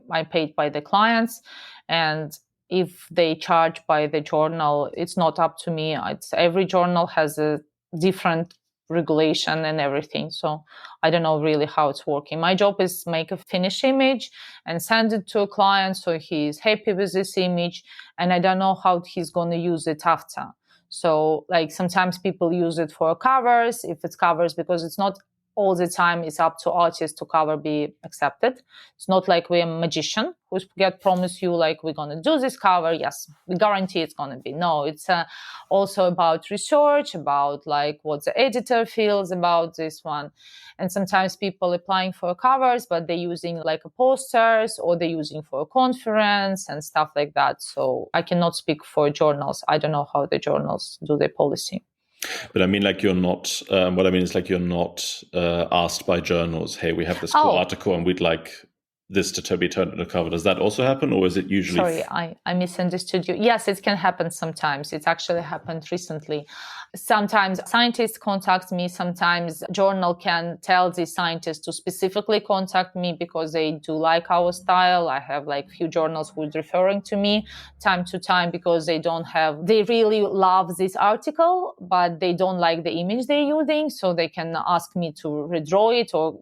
the clients, and if they charge by the journal, it's not up to me. Every journal has a different regulation and everything. So I don't know really how it's working. My job is make a finished image and send it to a client so he's happy with this image, and I don't know how he's going to use it after. So like sometimes people use it for covers, if it's covers, because it's not all the time it's up to artists to cover be accepted. It's not like we're a magician who promise you like we're going to do this cover. Yes, we guarantee it's going to be. No, it's also about research, about like what the editor feels about this one. And sometimes people applying for covers, but they're using like a posters or they're using for a conference and stuff like that. So I cannot speak for journals. I don't know how the journals do their policy. But I mean, like you're not, what I mean is like you're not asked by journals, hey, we have this cool article and we'd like this to be turned into a cover. Does that also happen or is it usually... Sorry, I misunderstood you. Yes, it can happen sometimes. It's actually happened recently. Sometimes scientists contact me. Sometimes journal can tell the scientists to specifically contact me because they do like our style. I have like few journals who's referring to me time to time because they really love this article, but they don't like the image they're using. So they can ask me to redraw it or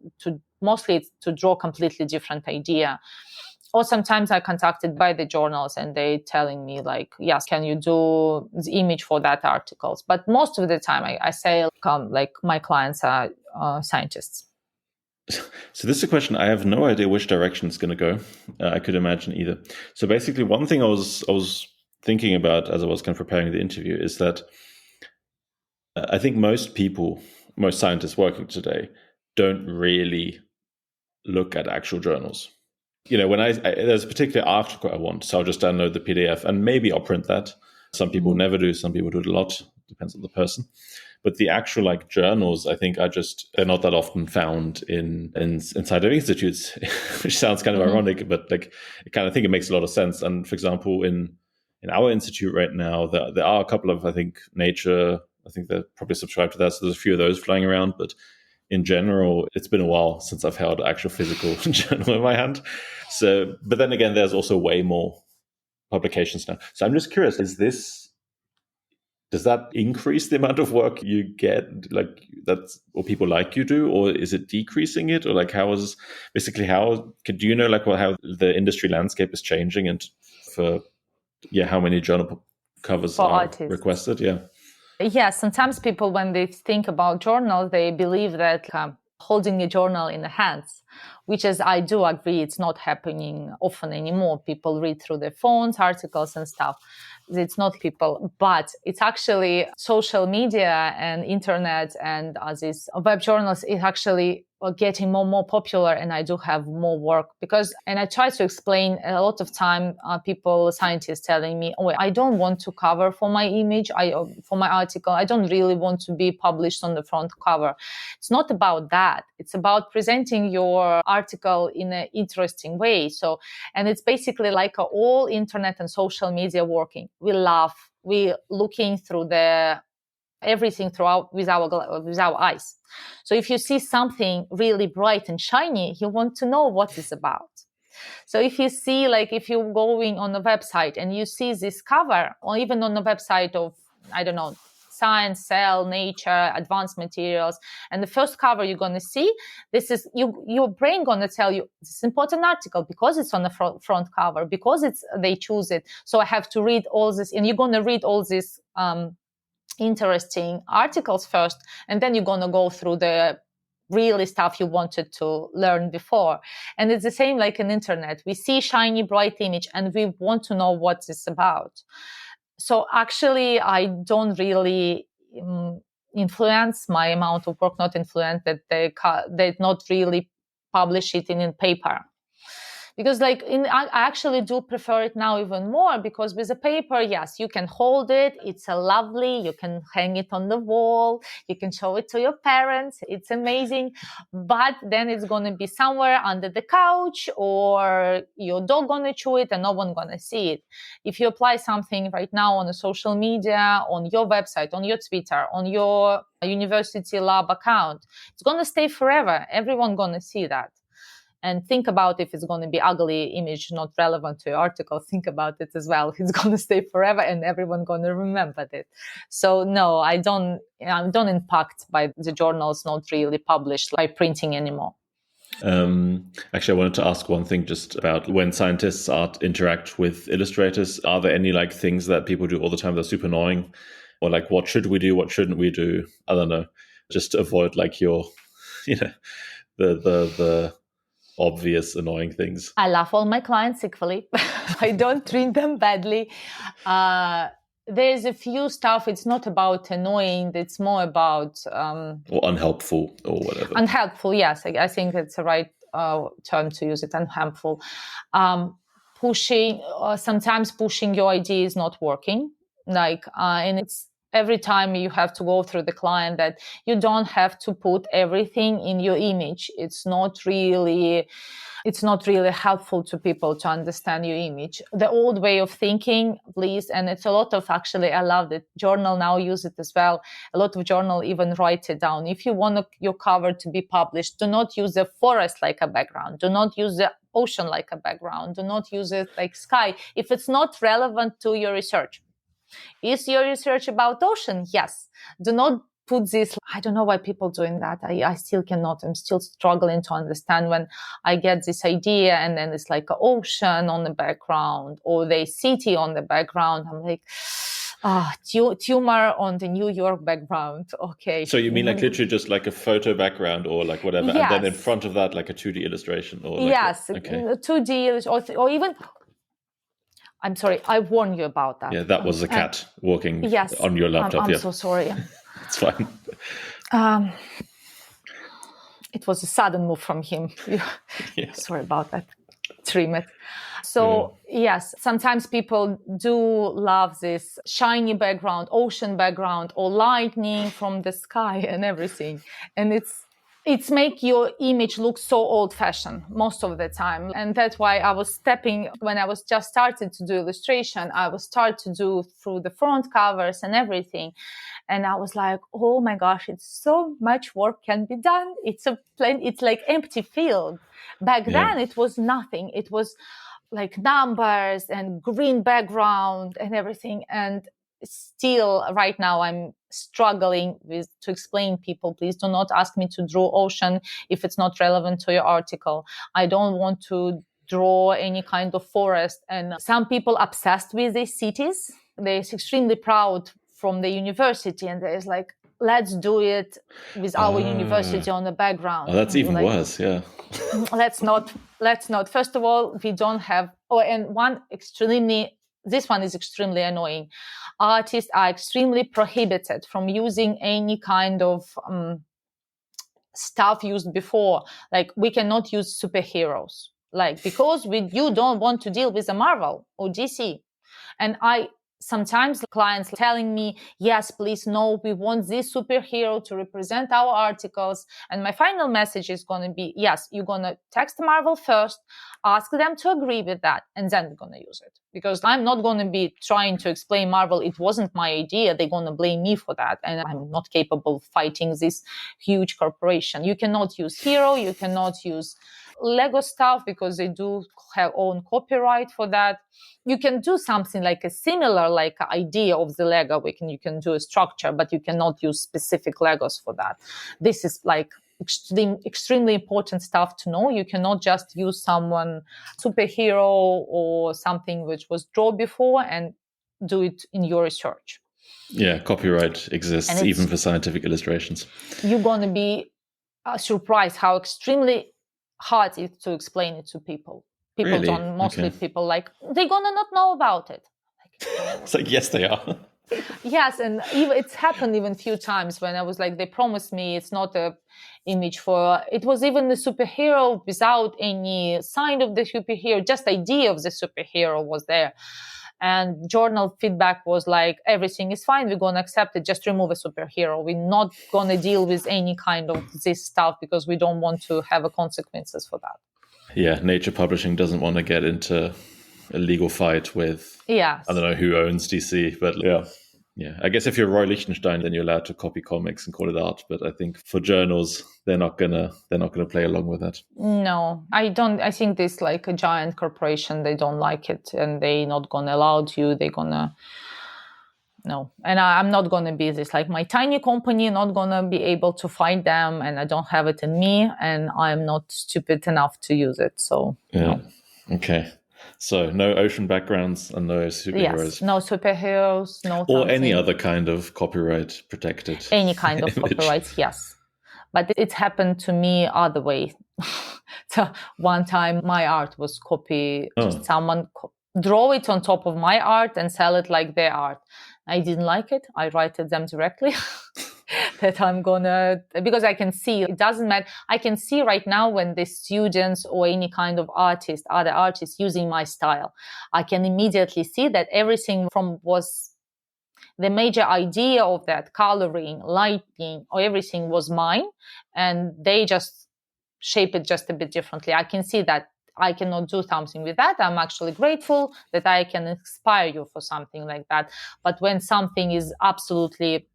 mostly to draw completely different idea. Or sometimes I contacted by the journals and they telling me like, yes, can you do the image for that articles? But most of the time I say like my clients are scientists. So this is a question. I have no idea which direction it's going to go. I could imagine either. So basically one thing I was thinking about as I was kind of preparing the interview is that I think most scientists working today don't really look at actual journals. You know, when there's a particular article I want, so I'll just download the PDF and maybe I'll print that. Some people never do, some people do it a lot, depends on the person. But the actual like journals, I think they're not that often found inside of institutes, which sounds kind of ironic, but like I think it makes a lot of sense. And for example, in our institute right now, there are a couple of, I think, Nature, I think they're probably subscribed to that, so there's a few of those flying around, but in general, it's been a while since I've held an actual physical journal in my hand. So, but then again, there's also way more publications now. So I'm just curious, does that increase the amount of work you get, like that's what people like you do, or is it decreasing it? Or like do you know like how the industry landscape is changing and how many journal covers for are artists requested? Yeah. Yeah, sometimes people, when they think about journals, they believe that holding a journal in the hands, which is, I do agree, it's not happening often anymore. People read through their phones, articles and stuff. It's not people, but it's actually social media and internet and these web journals is actually getting more and more popular, and I do have more work and I try to explain a lot of time scientists telling me, oh, I don't want to cover for my image, for my article, I don't really want to be published on the front cover. It's not about that. It's about presenting your article in an interesting way. So, and it's basically like all internet and social media working. We laugh, we looking through everything with our eyes. So if you see something really bright and shiny, you want to know what it's about. So if you see, like if you're going on a website and you see this cover, or even on the website of, I don't know, Science, Cell, Nature, Advanced Materials, and the first cover you're going to see, this is your brain going to tell you this is an important article because it's on the front cover, because they choose it. So I have to read all this, and you're going to read all this interesting articles first, and then you're going to go through the really stuff you wanted to learn before. And it's the same like in internet. We see shiny, bright image and we want to know what it's about. So actually, I don't really influence my amount of work, not influence that they not really publish it in paper. Because I actually do prefer it now even more, because with a paper, yes, you can hold it. It's lovely. You can hang it on the wall. You can show it to your parents. It's amazing. But then it's going to be somewhere under the couch, or your dog going to chew it and no one going to see it. If you apply something right now on a social media, on your website, on your Twitter, on your university lab account, it's going to stay forever. Everyone going to see that. And think about if it's going to be ugly image, not relevant to your article. Think about it as well. It's going to stay forever, and everyone going to remember it. So no, I don't impact by the journals not really published by printing anymore. Actually, I wanted to ask one thing just about when scientists interact with illustrators. Are there any things that people do all the time that are super annoying, or what should we do, what shouldn't we do? I don't know, just to avoid your, the obvious annoying things. I love all my clients equally. I don't treat them badly. There's a few stuff. It's not about annoying. It's more about or unhelpful or whatever. Unhelpful, yes. I think it's the right term to use it. Unhelpful. Sometimes pushing your idea is not working. And it's every time you have to go through the client that you don't have to put everything in your image. It's not really helpful to people to understand your image. The old way of thinking, please, and it's a lot of, actually, I love that journal now use it as well. A lot of journal even write it down. If you want your cover to be published, do not use the forest like a background. Do not use the ocean like a background. Do not use it like sky if it's not relevant to your research. Is your research about ocean? Yes. Do not put this. I don't know why people doing that. I still cannot. I'm still struggling to understand when I get this idea and then it's like an ocean on the background or the city on the background. I'm like, tumor on the New York background. Okay. So you mean literally just a photo background or whatever, yes. And then in front of that a 2D illustration or yes, okay. 2D or even. I'm sorry, I warned you about that. Yeah, that was a cat walking on your laptop. I'm so sorry. It's fine. It was a sudden move from him. Yeah. Sorry about that. Trim it. So, yes, sometimes people do love this shiny background, ocean background, or lightning from the sky and everything. And it's make your image look so old-fashioned most of the time. And that's why when I was just started to do illustration, I was start to do through the front covers and everything. And I was like, oh my gosh, it's so much work can be done. It's like empty field. Back then, it was nothing. It was like numbers and green background and everything. And still right now I'm struggling to explain people, please do not ask me to draw ocean if it's not relevant to your article. I don't want to draw any kind of forest. And some people obsessed with these cities. They're extremely proud from the university and there's let's do it with our university on the background. Oh, that's even worse. Yeah. Let's not. First of all, we don't have, this one is extremely annoying. Artists are extremely prohibited from using any kind of stuff used before. We cannot use superheroes, because you don't want to deal with a Marvel or DC. And sometimes clients telling me, yes, please, no, we want this superhero to represent our articles. And my final message is going to be, yes, you're going to text Marvel first, ask them to agree with that, and then we're going to use it. Because I'm not going to be trying to explain Marvel. It wasn't my idea. They're going to blame me for that. And I'm not capable of fighting this huge corporation. You cannot use hero. You cannot use Lego stuff because they do have own copyright for that. You can do something like a similar idea of the Lego. You can do a structure, but you cannot use specific Legos for that. This is extremely important stuff to know. You cannot just use someone superhero or something which was drawn before and do it in your research. Yeah, copyright exists even for scientific illustrations. You're going to be surprised how extremely hard it is to explain it to people. People really? People they're going to not know about it. It's yes, they are. Yes, and even it's happened even a few times when I was like, they promised me it's not a image for, it was even the superhero without any sign of the superhero, just idea of the superhero was there. And journal feedback was like, everything is fine, we're going to accept it, just remove a superhero. We're not going to deal with any kind of this stuff because we don't want to have a consequences for that. Yeah, Nature Publishing doesn't want to get into a legal fight with, Yes. I don't know who owns DC, but yeah. I guess if you're Roy Lichtenstein, then you're allowed to copy comics and call it art. But I think for journals, they're not gonna play along with that. No, I don't. I think this like a giant corporation, they don't like it, and they not gonna allow you. They're gonna no, and I'm not gonna be this like my tiny company, not gonna be able to find them, and I don't have it in me, and I'm not stupid enough to use it. So yeah, okay. So no ocean backgrounds and no superheroes. Yes, no superheroes, no or something. any other kind of copyright protected. Any kind of image. copyright, yes. But it happened to me other way. So one time my art was copied. Just someone draw it on top of my art and sell it like their art. I didn't like it. I write it them directly. That I'm gonna, because I can see, it doesn't matter. I can see right now when the students or any kind of artist, other artists using my style, I can immediately see that everything from was the major idea of that coloring, lighting, or everything was mine. And they just shape it just a bit differently. I can see that I cannot do something with that. I'm actually grateful that I can inspire you for something like that. But when something is absolutely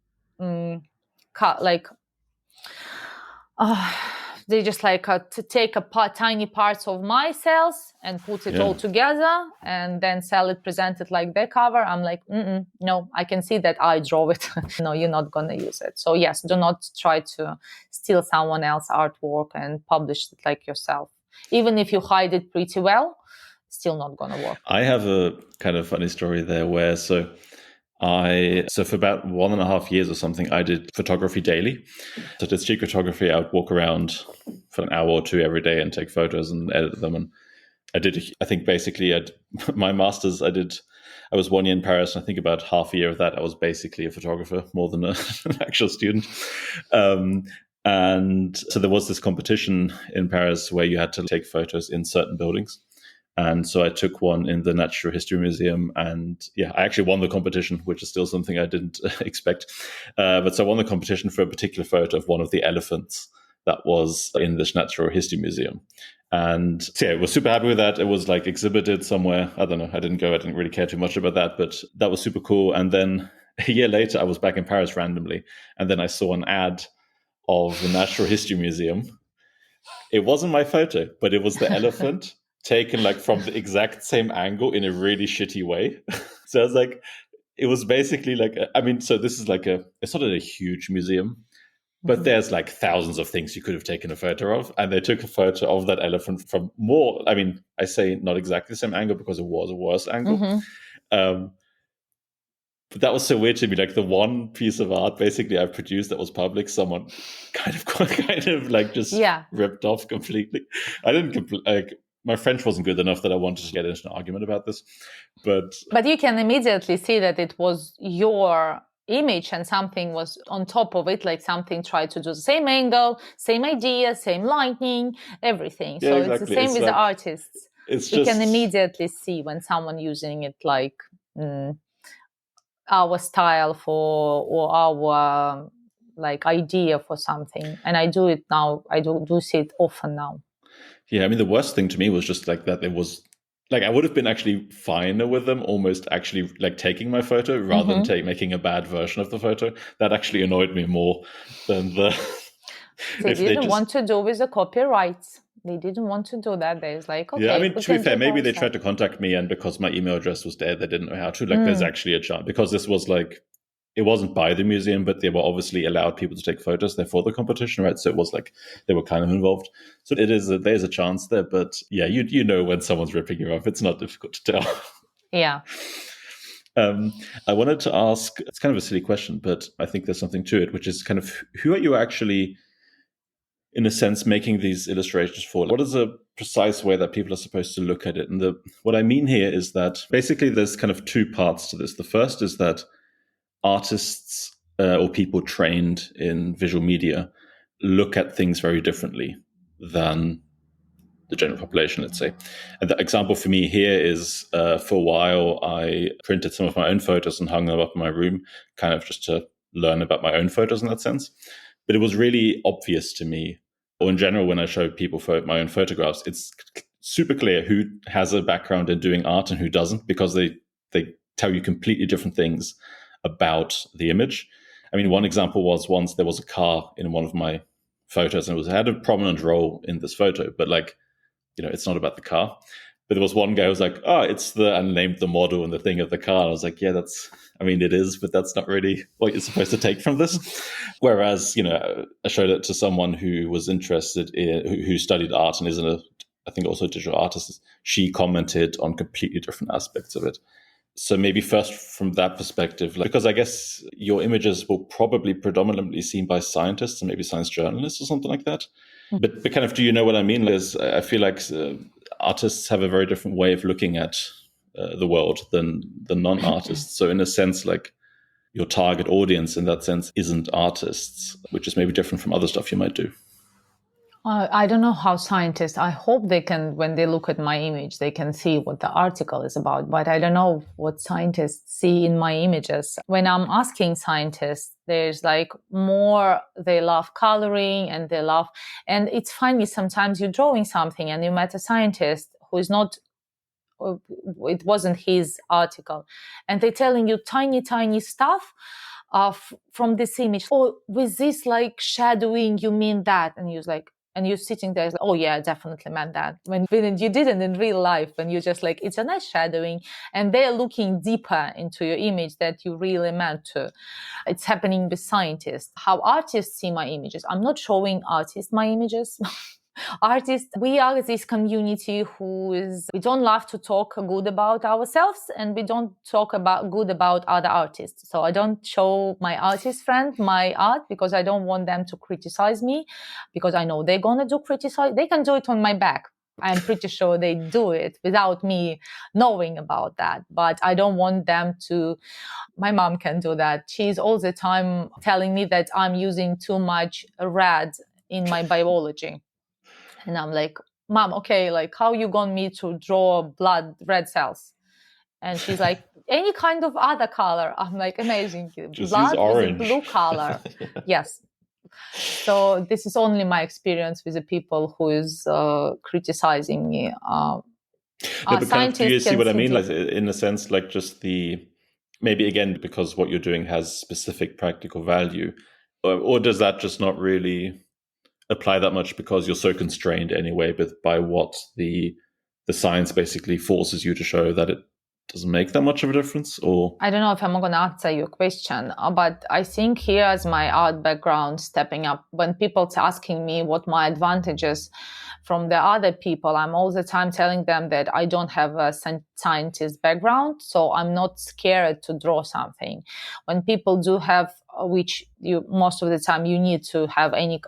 they just like to take tiny parts of my cells and put it all together and then sell it, present it like their cover. I'm like, no, I can see that I draw it. No, you're not going to use it. So yes, do not try to steal someone else's artwork and publish it like yourself. Even if you hide it pretty well, still not going to work. I have a kind of funny story there where, so for about 1.5 years or something, I did photography daily. So did street photography. I would walk around for an hour or two every day and take photos and edit them. And I think basically my master's, I was 1 year in Paris, and I think about half a year of that, I was basically a photographer more than an actual student. And so there was this competition in Paris where you had to take photos in certain buildings. And so I took one in the Natural History Museum, and I actually won the competition, which is still something I didn't expect. But so I won the competition for a particular photo of one of the elephants that was in this Natural History Museum. And so I was super happy with that. It was like exhibited somewhere. I don't know. I didn't go. I didn't really care too much about that, but that was super cool. And then a year later, I was back in Paris randomly, and then I saw an ad of the Natural History Museum. It wasn't my photo, but it was the elephant taken like from the exact same angle in a really shitty way. So I was like, it was basically like, so this is like it's not a huge museum, but there's like thousands of things you could have taken a photo of. And they took a photo of that elephant from more, I say not exactly the same angle because it was a worse angle. But that was so weird to me. Like the one piece of art basically I produced that was public, someone kind of like just ripped off completely. I didn't my French wasn't good enough that I wanted to get into an argument about this. But you can immediately see that it was your image and something was on top of it, like something tried to do the same angle, same idea, same lighting, everything. So exactly. It's the same with the artists. You can immediately see when someone using it like our style or our like idea for something. And I do it now. I do see it often now. Yeah, the worst thing to me was just like that it was like I would have been actually finer with them almost actually like taking my photo rather than making a bad version of the photo. That actually annoyed me more than the... They didn't want to do with the copyrights. They didn't want to do that. They was like, okay. Yeah, to be fair, maybe they tried to contact me, and because my email address was there, they didn't know how to. Like, there's actually a chance because this was like, it wasn't by the museum, but they were obviously allowed people to take photos there for the competition, right? So it was like they were kind of involved. So there's a chance there, but yeah, you know when someone's ripping you off, it's not difficult to tell. Yeah. I wanted to ask, it's kind of a silly question, but I think there's something to it, which is kind of who are you actually, in a sense, making these illustrations for? What is a precise way that people are supposed to look at it? And what I mean here is that basically there's kind of two parts to this. The first is that artists or people trained in visual media look at things very differently than the general population, let's say. And the example for me here is for a while, I printed some of my own photos and hung them up in my room, kind of just to learn about my own photos in that sense. But it was really obvious to me, or in general, when I show people my own photographs, it's super clear who has a background in doing art and who doesn't, because they tell you completely different things about the image. I mean, one example was once there was a car in one of my photos, and it had a prominent role in this photo, but it's not about the car. But there was one guy who was like, oh, and named the model and the thing of the car. I was like, yeah, it is, but that's not really what you're supposed to take from this. Whereas, I showed it to someone who was interested who studied art and is I think also a digital artist. She commented on completely different aspects of it. So maybe first from that perspective, because I guess your images will probably predominantly seen by scientists and maybe science journalists or something like that. But kind of, do you know what I mean? Liz? I feel like artists have a very different way of looking at the world than non-artists. So in a sense, like your target audience in that sense isn't artists, which is maybe different from other stuff you might do. I don't know how scientists, I hope they can, when they look at my image, they can see what the article is about, but I don't know what scientists see in my images. When I'm asking scientists, there's like more, they love coloring and it's funny, sometimes you're drawing something and you met a scientist who is not, it wasn't his article, and they're telling you tiny stuff from this image. Oh, with this like shadowing, you mean that? And you're like, and you're sitting there, like, oh yeah, I definitely meant that. When you didn't in real life, when you're just like, it's a nice shadowing, and they're looking deeper into your image that you really meant to. It's happening with scientists. How artists see my images. I'm not showing artists my images. Artists, we are this community we don't love to talk good about ourselves, and we don't talk good about other artists. So I don't show my artist friend my art because I don't want them to criticize me, because I know they're going to criticize. They can do it on my back. I'm pretty sure they do it without me knowing about that. But I don't want them to. My mom can do that. She's all the time telling me that I'm using too much red in my biology. And I'm like, Mom, okay, like how you want me to draw blood red cells? And she's like, any kind of other color. I'm like, amazing. Just blood use orange. is a blue color. Yes. So this is only my experience with the people who is criticizing me. No, but kind of, do you see what I mean? Like, in a sense, like just maybe again, because what you're doing has specific practical value, or does that just not really apply that much because you're so constrained anyway by what the science basically forces you to show, that it doesn't make that much of a difference? Or I don't know if I'm going to answer your question, but I think here is my art background stepping up. When people asking me what my advantages from the other people, I'm all the time telling them that I don't have a scientist background, so I'm not scared to draw something. When people do have, which you most of the time you need to have any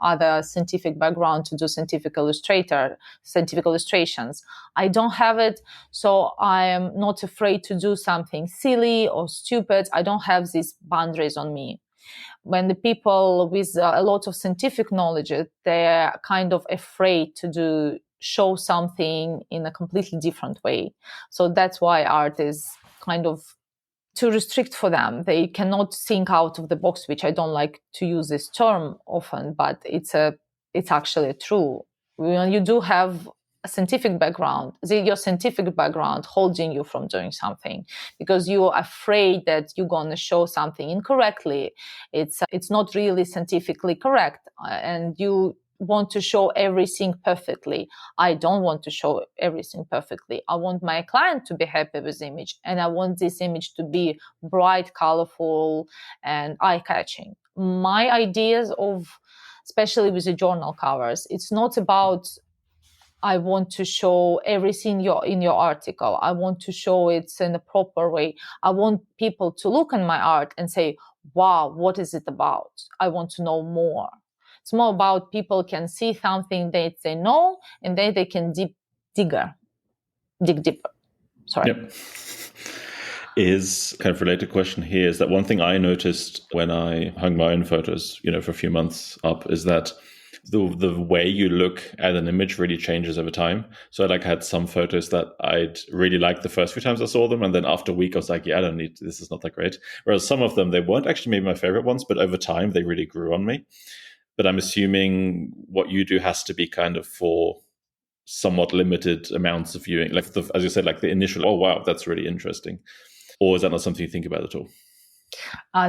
other scientific background to do scientific illustrations. I don't have it, so I am not afraid to do something silly or stupid. I don't have these boundaries on me. When the people with a lot of scientific knowledge, they're kind of afraid to show something in a completely different way. So that's why art is kind of too restrict for them. They cannot think out of the box, which I don't like to use this term often, but it's actually true. When you do have a scientific background, your scientific background holding you from doing something because you're afraid that you're going to show something incorrectly. It's not really scientifically correct, and you want to show everything perfectly. I don't want to show everything perfectly. I want my client to be happy with the image, and I want this image to be bright, colorful, and eye-catching. My ideas especially with the journal covers, it's not about I want to show everything in your article. I want to show it in a proper way. I want people to look at my art and say, wow, what is it about? I want to know more. It's more about people can see something that they know, and then they can dig deeper. Sorry. Yep. is kind of related question here is that one thing I noticed when I hung my own photos, for a few months up, is that the way you look at an image really changes over time. So I had some photos that I'd really liked the first few times I saw them, and then after a week I was like, yeah, I don't need this is not that great. Whereas some of them, they weren't actually maybe my favorite ones, but over time they really grew on me. But I'm assuming what you do has to be kind of for somewhat limited amounts of viewing, as you said, like the initial, oh wow, that's really interesting. Or is that not something you think about at all?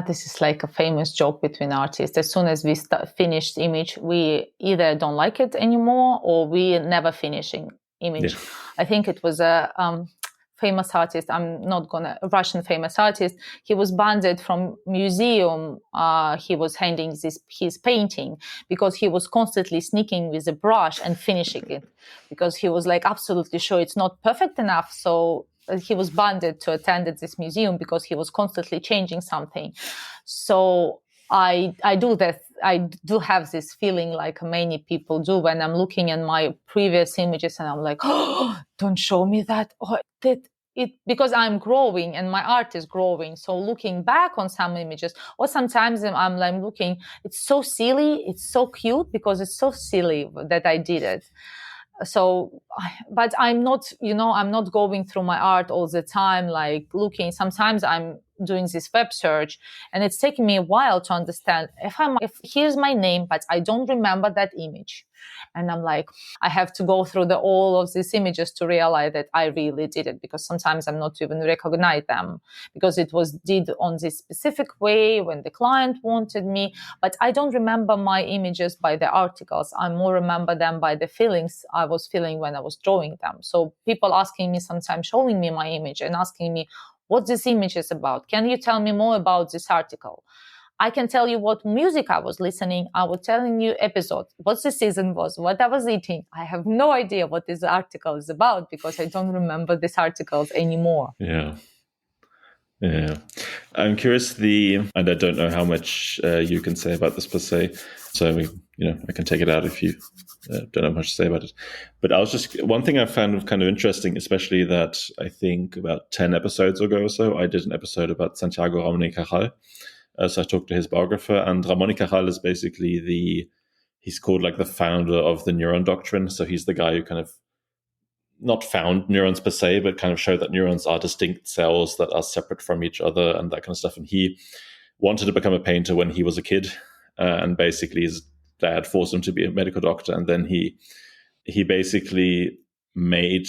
This is like a famous joke between artists. As soon as we finish the image, we either don't like it anymore or we never finishing image. Yeah. I think it was a famous artist. A Russian famous artist. He was banned from museum. He was handing his painting because he was constantly sneaking with a brush and finishing it because he was like absolutely sure it's not perfect enough. So he was banned to attend this museum because he was constantly changing something. So I do that. I do have this feeling like many people do when I'm looking at my previous images and I'm like, oh, don't show me that. Oh, because I'm growing and my art is growing. So looking back on some images, or sometimes I'm looking, it's so silly, it's so cute because it's so silly that I did it. So, but I'm not going through my art all the time, like looking. Sometimes I'm doing this web search and it's taking me a while to understand if here's my name, but I don't remember that image. And I'm like, I have to go through all of these images to realize that I really did it, because sometimes I'm not even recognize them because it was did on this specific way when the client wanted me. But I don't remember my images by the articles. I more remember them by the feelings I was feeling when I was drawing them. So people asking me sometimes, showing me my image and asking me, what this image is about. Can you tell me more about this article? I can tell you what music I was listening. I was telling you episode, what the season was, what I was eating. I have no idea what this article is about because I don't remember these articles anymore. Yeah. I'm curious and I don't know how much you can say about this per se. So I can take it out if you don't have much to say about it. But one thing I found kind of interesting, especially that I think about 10 episodes ago or so, I did an episode about Santiago Ramon y Cajal. So I talked to his biographer, and Ramon y Cajal is basically he's called like the founder of the neuron doctrine. So he's the guy who kind of not found neurons per se, but kind of showed that neurons are distinct cells that are separate from each other and that kind of stuff. And he wanted to become a painter when he was a kid, and basically his dad forced him to be a medical doctor. And then he basically made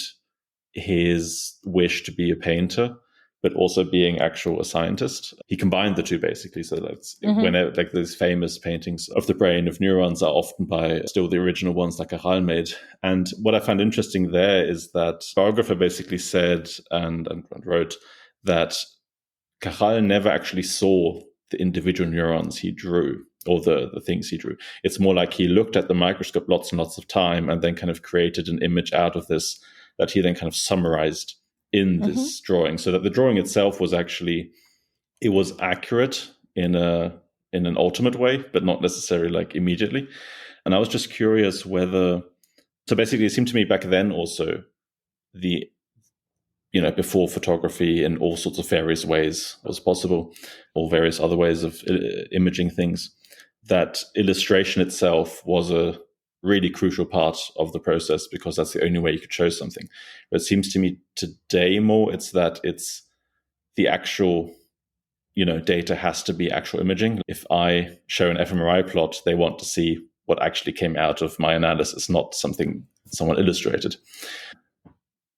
his wish to be a painter, but also being actual a scientist. He combined the two basically. So that's whenever like these famous paintings of the brain of neurons are often by still the original ones like Cajal made. And what I found interesting there is that the biographer basically said and wrote that Cajal never actually saw the individual neurons he drew or the things he drew. It's more like he looked at the microscope lots and lots of time and then kind of created an image out of this that he then kind of summarized in this drawing, so that the drawing itself was actually, it was accurate in an ultimate way, but not necessarily like immediately. And I was just curious so basically it seemed to me back then also before photography in all sorts of various ways was possible, or various other ways of imaging things, that illustration itself was a really crucial part of the process because that's the only way you could show something. But it seems to me today more it's the actual, data has to be actual imaging. If I show an fMRI plot, they want to see what actually came out of my analysis, not something someone illustrated.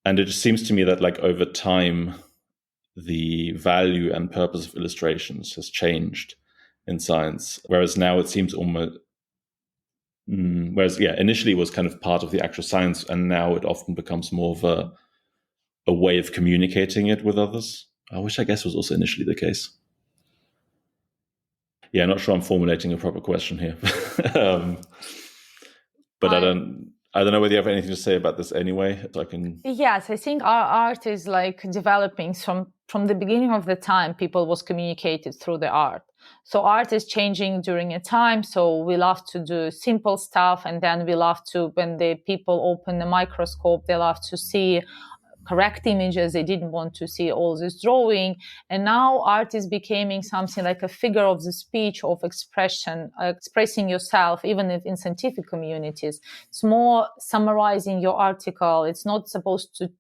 And it just seems to me that like over time, the value and purpose of illustrations has changed in science. Whereas now it seems initially it was kind of part of the actual science, and now it often becomes more of a way of communicating it with others, which I guess was also initially the case. Yeah, I'm not sure I'm formulating a proper question here. But I don't know whether you have anything to say about this anyway. Yes, I think our art is like developing from the beginning of the time. People was communicated through the art. So art is changing during a time. So we love to do simple stuff, and then we love to, when the people open the microscope, they love to see correct images. They didn't want to see all this drawing. And now art is becoming something like a figure of the speech, of expression, expressing yourself, even if in scientific communities. It's more summarizing your article. It's not supposed to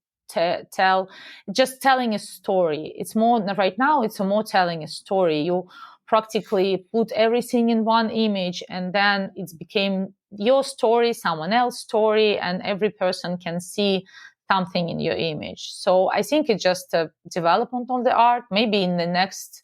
just telling a story. It's more right now, it's more telling a story. You practically put everything in one image, and then it's became your story, someone else's story, and every person can see something in your image. So I think it's just a development of the art. Maybe in the next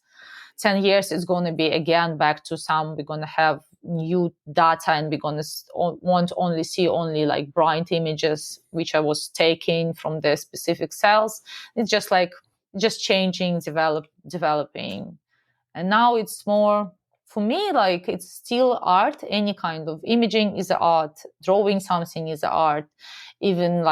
10 years, it's going to be again back to we're going to have new data, and we're going to want only see only like bright images, which I was taking from the specific cells. It's just changing, developing. And now it's more, for me, like it's still art. Any kind of imaging is art. Drawing something is art. Even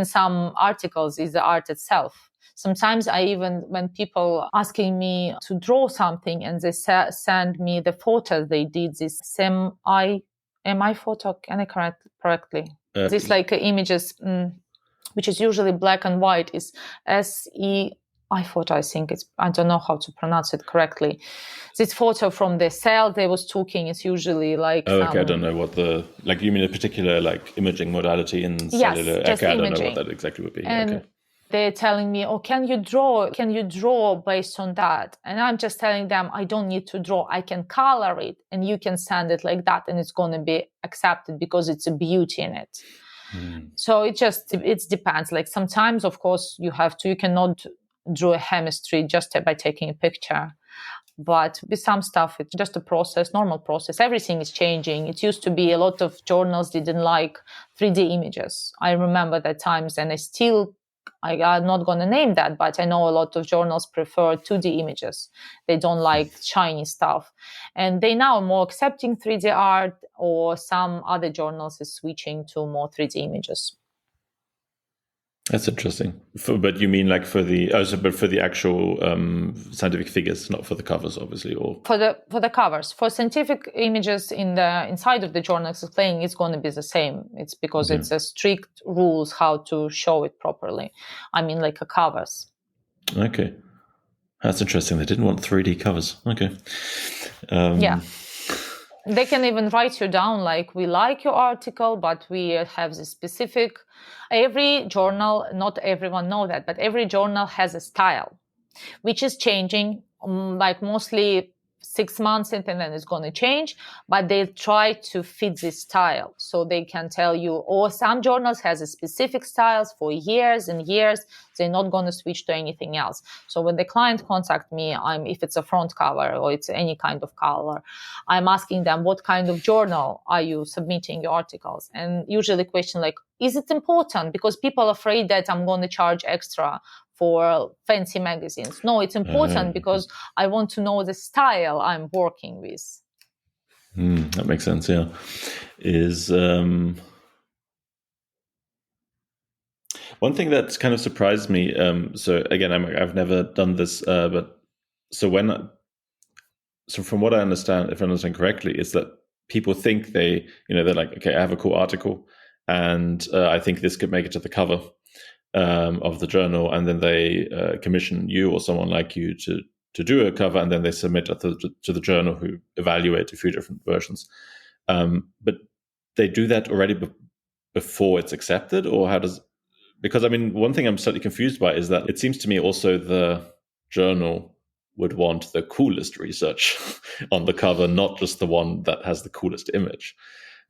some articles is the art itself. Sometimes when people asking me to draw something and they send me the photos they did, this MI photo, can I correctly? This like images, which is usually black and white, is SEI photo, I think I don't know how to pronounce it correctly. This photo from the cell they was talking is usually like... okay, I don't know what you mean a particular like imaging modality in cellular... Yes, just okay, I imaging. don't know what that exactly would be. And okay. They're telling me, can you draw based on that? And I'm just telling them, I don't need to draw. I can color it and you can send it like that and it's going to be accepted because it's a beauty in it. So it depends. Like sometimes, of course, you cannot draw a chemistry just by taking a picture. But with some stuff, it's just a process, normal process. Everything is changing. It used to be a lot of journals didn't like 3D images. I remember that times, and I'm not going to name that, but I know a lot of journals prefer 2D images. They don't like shiny stuff. And they now are more accepting 3D art, or some other journals is switching to more 3D images. That's interesting. But you mean like for the actual scientific figures, not for the covers, obviously, or for the covers. For scientific images inside of the journals explaining, it's going to be the same. It's because it's a strict rules how to show it properly. I mean, like a covers. Okay, that's interesting. They didn't want 3D covers. Okay. Yeah. They can even write you down like, we like your article, but we have the specific... Every journal, not everyone know that, but every journal has a style, which is changing, like mostly 6 months and then it's going to change, but they try to fit this style. So they can tell you, or some journals has a specific styles for years and years. They're not going to switch to anything else. So when the client contact me, if it's a front cover or it's any kind of color, I'm asking them, what kind of journal are you submitting your articles? And usually the question like, is it important? Because people are afraid that I'm going to charge extra for fancy magazines. No, it's important because I want to know the style I'm working with. That makes sense, yeah. One thing that's kind of surprised me, so again, I've never done this, but from what I understand, if I understand correctly, is that people think they're like, okay, I have a cool article and I think this could make it to the cover of the journal, and then they commission you or someone like you to do a cover, and then they submit it to the journal, who evaluate a few different versions. But they do that already before it's accepted, or how does? Because I mean, one thing I'm slightly confused by is that it seems to me also the journal would want the coolest research on the cover, not just the one that has the coolest image.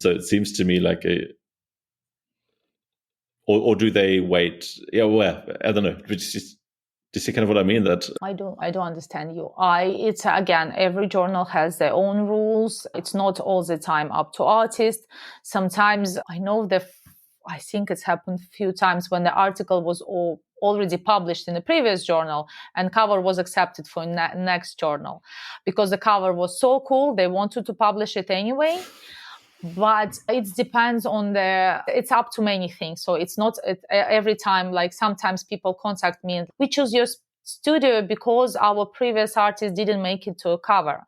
So it seems to me like or do they wait? Yeah, well, I don't know. Do you see kind of what I mean? That I don't understand you. It's again, every journal has their own rules. It's not all the time up to artists. Sometimes I know I think it's happened a few times when the article was already published in the previous journal and cover was accepted for next journal because the cover was so cool. They wanted to publish it anyway. But it depends on it's up to many things. So it's not every time, like sometimes people contact me and we choose your studio because our previous artist didn't make it to a cover.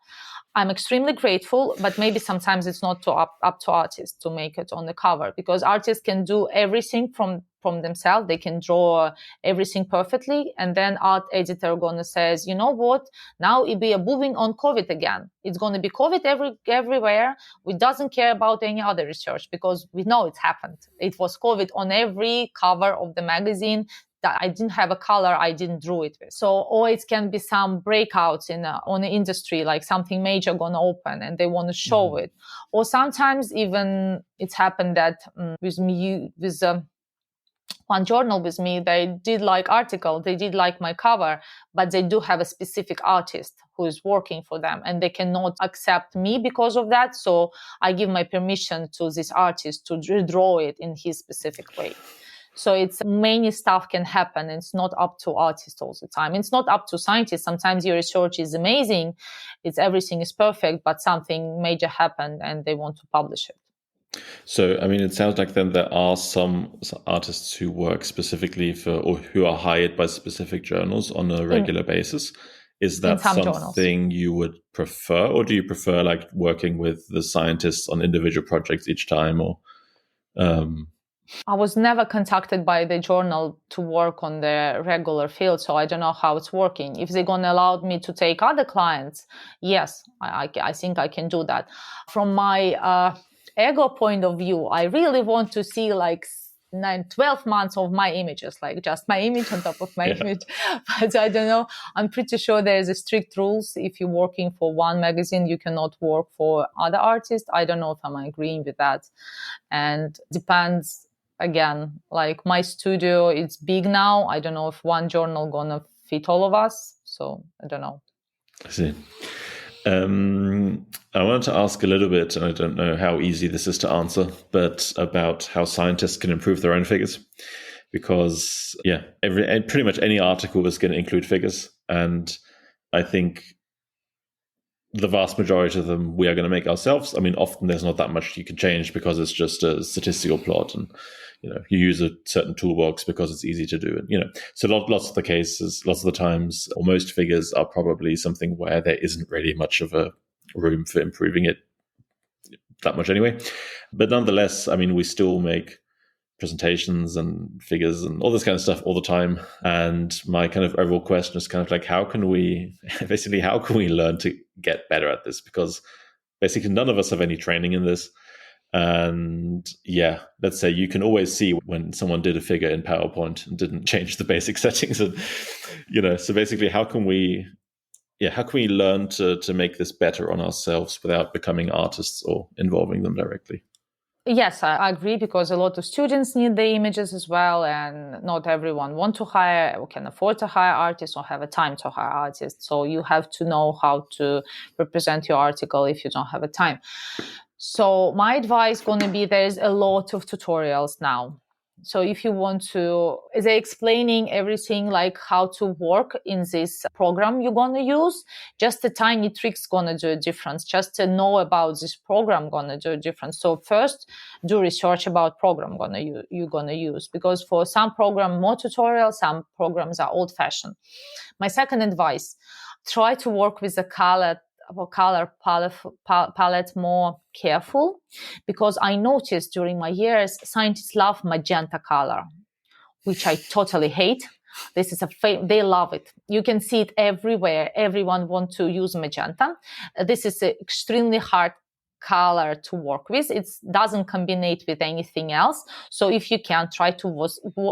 I'm extremely grateful, but maybe sometimes it's not up to artists to make it on the cover, because artists can do everything from from themselves. They can draw everything perfectly. And then art editor gonna says, you know what? Now it be a moving on COVID again. It's gonna be COVID everywhere. We doesn't care about any other research because we know it's happened. It was COVID on every cover of the magazine. That I didn't have a color, I didn't draw it with. So, or it can be some breakouts on the industry, like something major gonna open and they want to show it. Or sometimes even it's happened that with one journal with me, they did like article, they did like my cover, but they do have a specific artist who is working for them and they cannot accept me because of that. So I give my permission to this artist to redraw it in his specific way. So it's many stuff can happen. It's not up to artists all the time. It's not up to scientists. Sometimes your research is amazing. Everything is perfect, but something major happened and they want to publish it. So, I mean, it sounds like then there are some artists who work specifically for, or who are hired by specific journals on a regular basis. Is that something journals you would prefer, or do you prefer like working with the scientists on individual projects each time, or? I was never contacted by the journal to work on the regular field, so I don't know how it's working. If they're going to allow me to take other clients, yes, I think I can do that. From my ego point of view, I really want to see like 12 months of my images, like just my image on top of my image. But I don't know. I'm pretty sure there's a strict rules. If you're working for one magazine, you cannot work for other artists. I don't know if I'm agreeing with that. And depends. Again, like my studio, it's big now. I don't know if one journal gonna fit all of us. So I don't know. I see. I wanted to ask a little bit, and I don't know how easy this is to answer, but about how scientists can improve their own figures. Because, pretty much any article is going to include figures. And I think the vast majority of them we are going to make ourselves. I mean, often there's not that much you can change because it's just a statistical plot, and you use a certain toolbox because it's easy to do. And so lots of the cases, lots of the times, or most figures are probably something where there isn't really much of a room for improving it that much anyway. But nonetheless, I mean, we still make presentations and figures and all this kind of stuff all the time. And my kind of overall question is kind of like, how can we learn to get better at this? Because basically none of us have any training in this. And let's say you can always see when someone did a figure in PowerPoint and didn't change the basic settings. And, so basically how can we learn to make this better on ourselves without becoming artists or involving them directly? Yes, I agree, because a lot of students need the images as well, and not everyone want to hire or can afford to hire artists or have a time to hire artists. So you have to know how to represent your article if you don't have a time. So my advice is going to be, there's a lot of tutorials now. So if you want to, they're explaining everything like how to work in this program you're going to use. Just a tiny trick's going to do a difference. Just to know about this program going to do a difference. So first, do research about program you're going to use. Because for some program, more tutorials, some programs are old-fashioned. My second advice, try to work with the color palette more careful, because I noticed during my years, scientists love magenta color, which I totally hate. This is they love it. You can see it everywhere. Everyone wants to use magenta. This is an extremely hard color to work with. It doesn't combine with anything else. So if you can, try to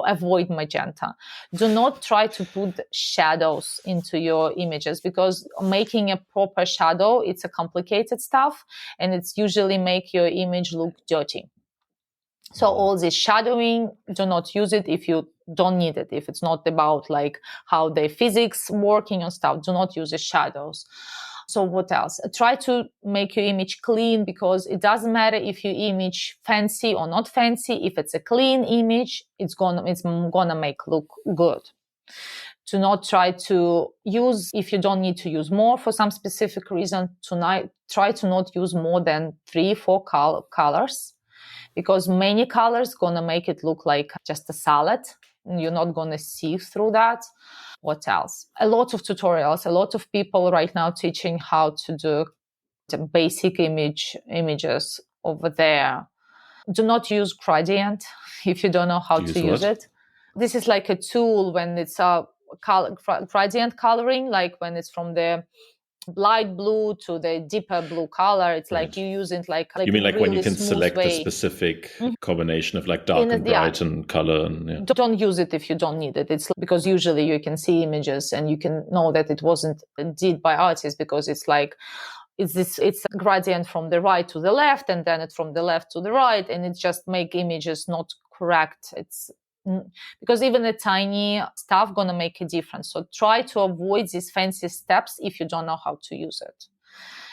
avoid magenta. Do not try to put shadows into your images, because making a proper shadow, it's a complicated stuff, and it's usually make your image look dirty. So all this shadowing, do not use it if you don't need it. If it's not about like how the physics working on stuff, do not use the shadows. So what else? Try to make your image clean, because it doesn't matter if your image fancy or not fancy. If it's a clean image, it's gonna make look good. Do not try to use, if you don't need to use more for some specific reason, try to not use more than 3-4 colors, because many colors gonna make it look like just a salad. You're not gonna see through that. What else? A lot of tutorials, a lot of people right now teaching how to do the basic images over there. Do not use gradient if you don't know how to use it. This is like a tool when it's a gradient coloring, like when it's from the light blue to the deeper blue color. It's like you use it like you mean like really when you can select a specific combination of like dark and bright and color, and don't use it if you don't need it. It's because usually you can see images and you can know that it wasn't did by artists, because it's like it's a gradient from the right to the left, and then it's from the left to the right, and it just make images not correct. It's because even the tiny stuff gonna make a difference. So try to avoid these fancy steps if you don't know how to use it.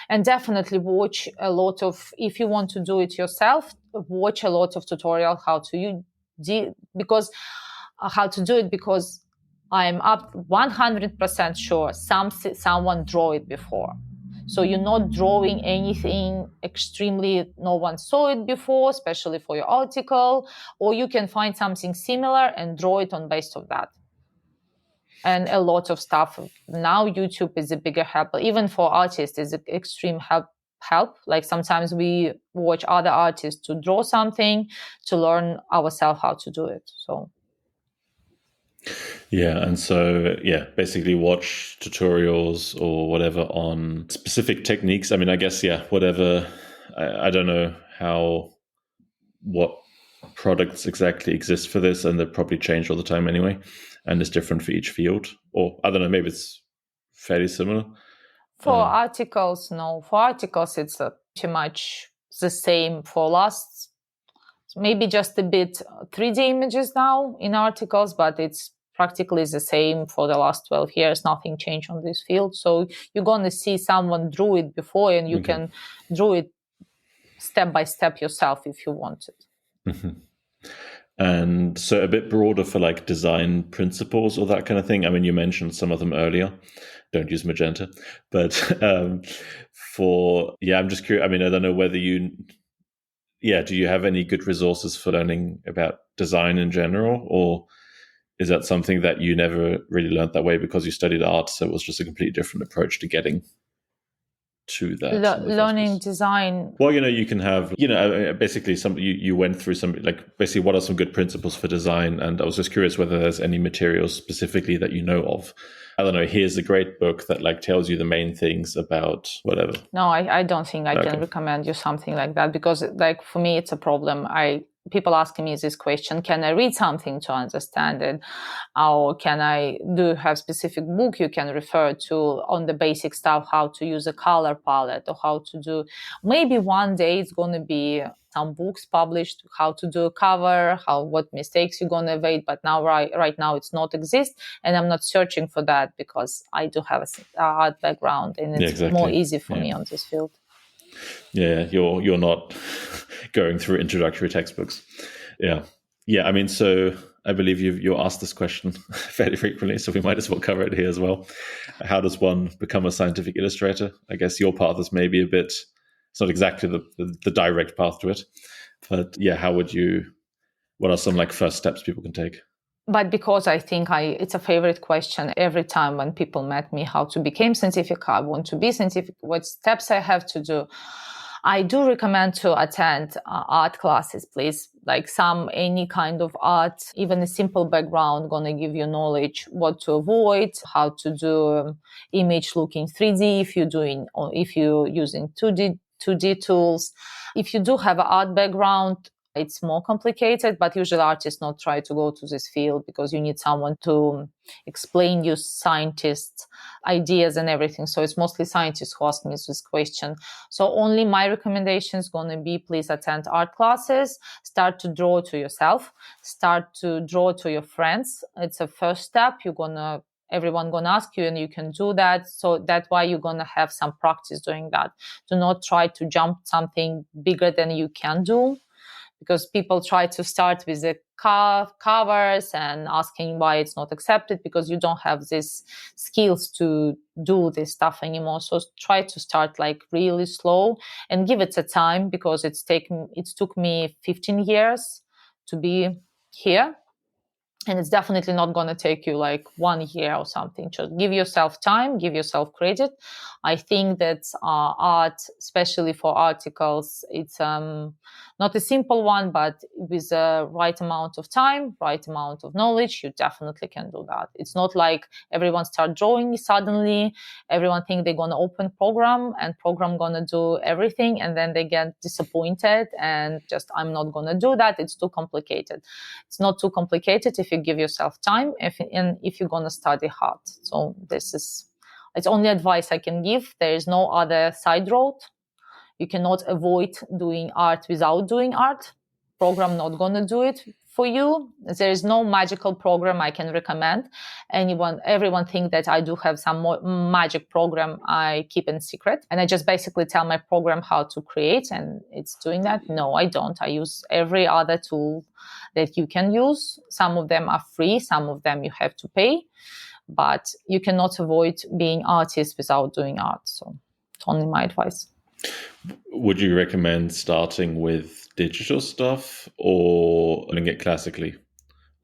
And definitely watch a lot of, if you want to do it yourself, watch a lot of tutorial how to do it, because I'm up 100% sure someone draw it before. So you're not drawing anything extremely, no one saw it before, especially for your article, or you can find something similar and draw it on base of that. And a lot of stuff. Now YouTube is a bigger help, even for artists is an extreme help. Like sometimes we watch other artists to draw something to learn ourselves how to do it. So. Yeah, and so, basically watch tutorials or whatever on specific techniques. I mean, I guess, whatever. I don't know what products exactly exist for this, and they probably change all the time anyway, and it's different for each field. Or, I don't know, maybe it's fairly similar. For articles, no. For articles, it's pretty much the same for last. Maybe just a bit 3D images now in articles, but it's practically the same for the last 12 years. Nothing changed on this field. So you're going to see someone drew it before, and you can draw it step by step yourself if you want it. Mm-hmm. And so a bit broader for like design principles or that kind of thing. I mean, you mentioned some of them earlier. Don't use magenta. But I'm just curious. I mean, I don't know whether do you have any good resources for learning about design in general, or is that something that you never really learned that way because you studied art, so it was just a completely different approach to getting to that? Learning design. Well, you can have, basically you went through some, like basically what are some good principles for design? And I was just curious whether there's any materials specifically that you know of. I don't know, here's a great book that like tells you the main things about whatever. No, I don't think I can recommend you something like that, because like for me, it's a problem. People asking me this question, can I read something to understand it? Or have specific book you can refer to on the basic stuff, how to use a color palette, or how to do, maybe one day it's going to be some books published, how to do a cover, what mistakes you're going to avoid. But now, right now it's not exist. And I'm not searching for that because I do have an art background, and it's more easy for me on this field. Yeah, you're not going through introductory textbooks. Yeah. I mean, so I believe you're asked this question fairly frequently, so we might as well cover it here as well. How does one become a scientific illustrator? I guess your path is maybe a bit. It's not exactly the direct path to it, but what are some like first steps people can take? But because I think it's a favorite question every time when people met me, how to become scientific, I want to be scientific, what steps I have to do. I do recommend to attend art classes, please. Like any kind of art, even a simple background, gonna give you knowledge what to avoid, how to do image looking 3D if you're using 2D tools. If you do have an art background, it's more complicated, but usually artists not try to go to this field because you need someone to explain you scientists' ideas and everything. So it's mostly scientists who ask me this question. So only my recommendation is going to be, please attend art classes, start to draw to yourself, start to draw to your friends. It's a first step. Everyone gonna ask you, and you can do that. So that's why you're gonna have some practice doing that. Do not try to jump something bigger than you can do, because people try to start with the covers and asking why it's not accepted, because you don't have these skills to do this stuff anymore. So try to start like really slow and give it a time, because it took me 15 years to be here. And it's definitely not going to take you like 1 year or something. Just give yourself time, give yourself credit. I think that art, especially for articles, it's not a simple one, but with the right amount of time, right amount of knowledge, you definitely can do that. It's not like everyone start drawing suddenly. Everyone think they're going to open program and program going to do everything. And then they get disappointed and just, I'm not going to do that. It's too complicated. It's not too complicated if you give yourself time and if you're going to study hard. So it's only advice I can give. There is no other side road. You cannot avoid doing art without doing art. Program not going to do it for you. There is no magical program I can recommend. Everyone think that I do have some more magic program I keep in secret. And I just basically tell my program how to create and it's doing that. No, I don't. I use every other tool that you can use. Some of them are free. Some of them you have to pay. But you cannot avoid being artist without doing art. So it's only my advice. Would you recommend starting with digital stuff or learning it classically?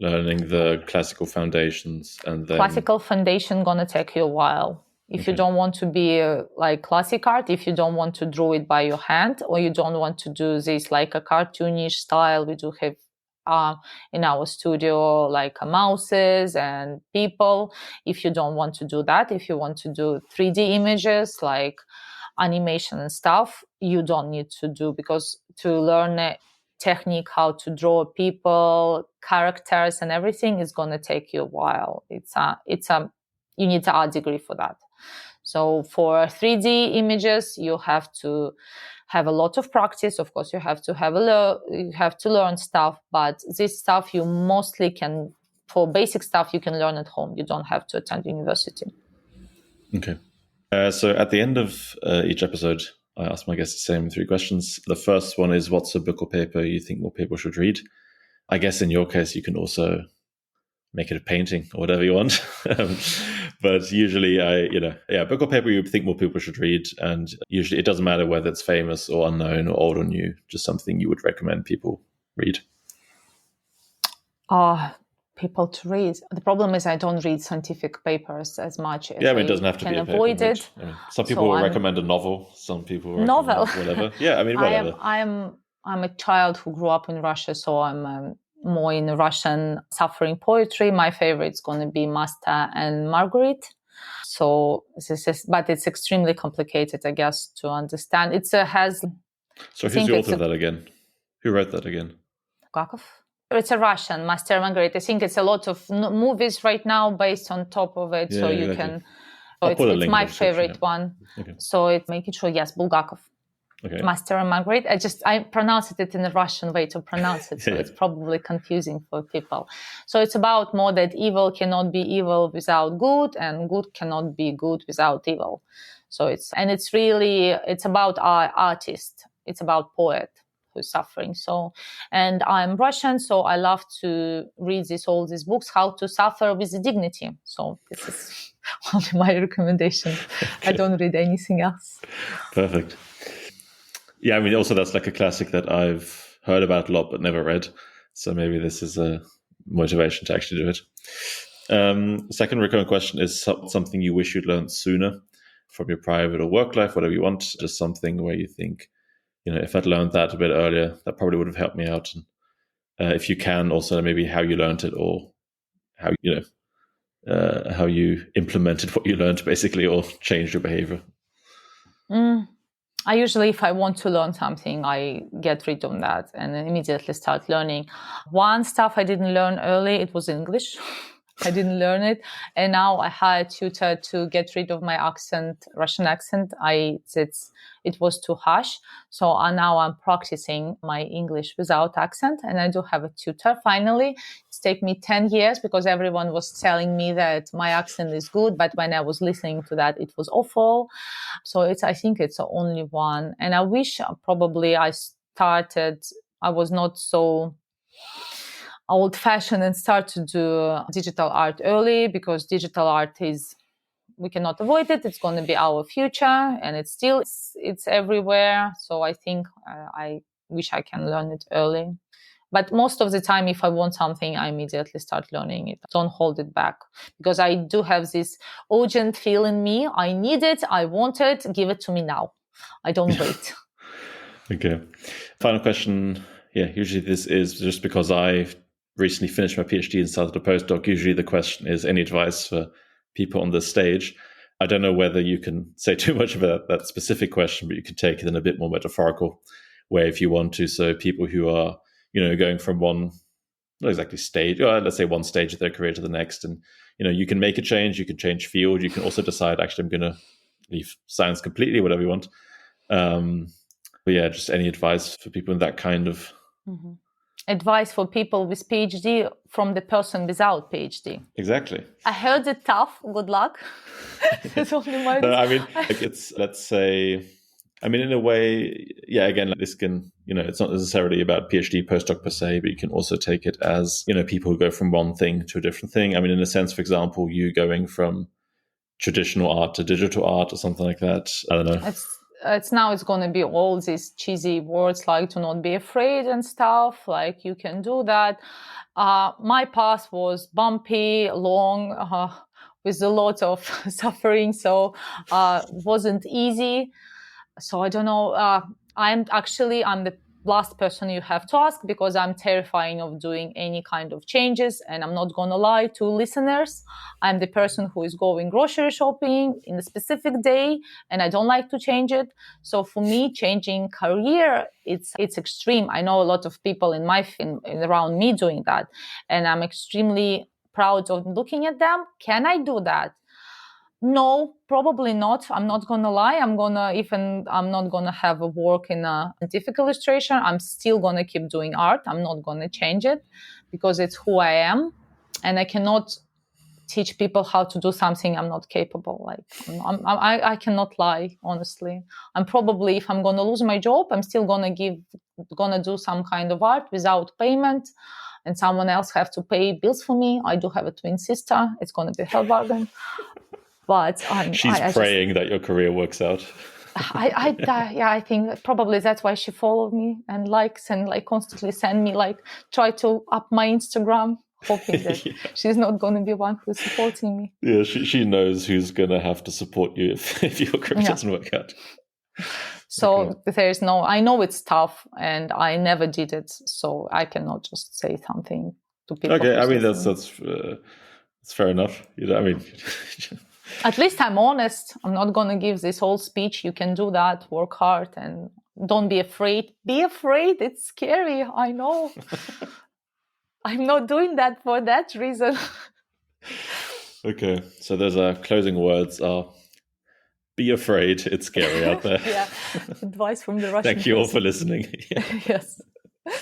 Learning the classical foundations and then... Classical foundation going to take you a while. If you don't want to be like classic art, if you don't want to draw it by your hand, or you don't want to do this like a cartoonish style, we do have in our studio like mouses and people. If you don't want to do that, if you want to do 3D images like animation and stuff, you don't need to do, because to learn a technique how to draw people, characters and everything is going to take you a while. You need an art degree for that. So for 3D images, you have to have a lot of practice. Of course, you have to learn stuff, but this stuff you mostly can, for basic stuff, you can learn at home. You don't have to attend university. Okay. So at the end of each episode, I ask my guests the same 3 questions. The first one is, what's a book or paper you think more people should read? I guess in your case, you can also make it a painting or whatever you want. But usually, book or paper you think more people should read. And usually it doesn't matter whether it's famous or unknown or old or new, just something you would recommend people read. People to read. The problem is I don't read scientific papers as much as it doesn't have to be a paper. Avoid it. Some people will recommend a novel. Some people will recommend whatever. Yeah, whatever. I'm a child who grew up in Russia, so I'm more in Russian suffering poetry. My favorite is going to be Master and Margaret. So but it's extremely complicated, I guess, to understand. So who's the author of that again? Who wrote that again? Bulgakov. It's a Russian, Master and Margaret. I think it's a lot of movies right now based on top of it, so you can. So it's my favorite one. Okay. So it's making sure, yes, Bulgakov. Okay. Master and Margaret. I pronounced it in a Russian way to pronounce it, so it's probably confusing for people. So it's about more that evil cannot be evil without good, and good cannot be good without evil. So it's about our artist. It's about poet who's suffering. So, and I'm Russian, so I love to read all these books, how to suffer with dignity. So this is only my recommendation. Okay. I don't read anything else. Perfect. Yeah, also that's like a classic that I've heard about a lot but never read. So maybe this is a motivation to actually do it. Second recurring question is something you wish you'd learned sooner from your private or work life, whatever you want. Just something where you think, if I'd learned that a bit earlier, that probably would have helped me out. And if you can, also maybe how you learned it, or how you implemented what you learned, basically, or changed your behavior. I usually, if I want to learn something, I get rid of that and immediately start learning. One stuff I didn't learn early, it was English. I didn't learn it. And now I hired a tutor to get rid of my accent, Russian accent. It was too harsh. So now I'm practicing my English without accent. And I do have a tutor finally. It's taken me 10 years because everyone was telling me that my accent is good. But when I was listening to that, it was awful. So I think it's the only one. And I wish probably I was not so old-fashioned and start to do digital art early, because digital art we cannot avoid it. It's going to be our future, and it's everywhere. So I think I wish I can learn it early. But most of the time, if I want something, I immediately start learning it. Don't hold it back, because I do have this urgent feel in me. I need it. I want it. Give it to me now. I don't wait. Okay. Final question. Yeah, usually this is just because I recently finished my PhD and started a postdoc. Usually the question is, any advice for people on this stage? I don't know whether you can say too much about that specific question, but you could take it in a bit more metaphorical way if you want to. So people who are, going from one, not exactly stage, or let's say one stage of their career to the next, and you can make a change, you can change field, you can also decide, actually, I'm going to leave science completely, whatever you want. But yeah, just any advice for people in that kind of advice for people with PhD from the person without PhD. Exactly. I heard it tough. Good luck. It's only my. No, I mean, it's, let's say, in a way, yeah, again, this can, it's not necessarily about PhD postdoc per se, but you can also take it as, people who go from one thing to a different thing. In a sense, for example, you going from traditional art to digital art or something like that. I don't know. It's going to be all these cheesy words like "do not be afraid" and stuff. Like, you can do that. My path was bumpy, long, with a lot of suffering, so wasn't easy. So I don't know. I'm the last person you have to ask, because I'm terrifying of doing any kind of changes. And I'm not going to lie to listeners. I'm the person who is going grocery shopping in a specific day, and I don't like to change it. So for me, changing career, it's extreme. I know a lot of people around me doing that, and I'm extremely proud of looking at them. Can I do that? No, probably not. I'm not going to lie. I'm not going to have a work in a scientific illustration. I'm still going to keep doing art. I'm not going to change it, because it's who I am. And I cannot teach people how to do something I'm not capable. Like, I cannot lie, honestly. I'm probably, if I'm going to lose my job, I'm still going to do some kind of art without payment, and someone else have to pay bills for me. I do have a twin sister. It's going to be a hell bargain. But she's praying that your career works out. I think probably that's why she followed me and likes and constantly send me try to up my Instagram, hoping that she's not going to be one who's supporting me. Yeah, she knows who's going to have to support you if your career doesn't work out. So there's I know it's tough, and I never did it, so I cannot just say something to people. Okay, that's fair enough. At least I'm honest. I'm not going to give this whole speech. You can do that. Work hard and don't be afraid. Be afraid. It's scary. I know. I'm not doing that for that reason. Okay. So there's our closing words are, be afraid. It's scary out there. Yeah. Advice from the Russian Thank you all for listening. Yes.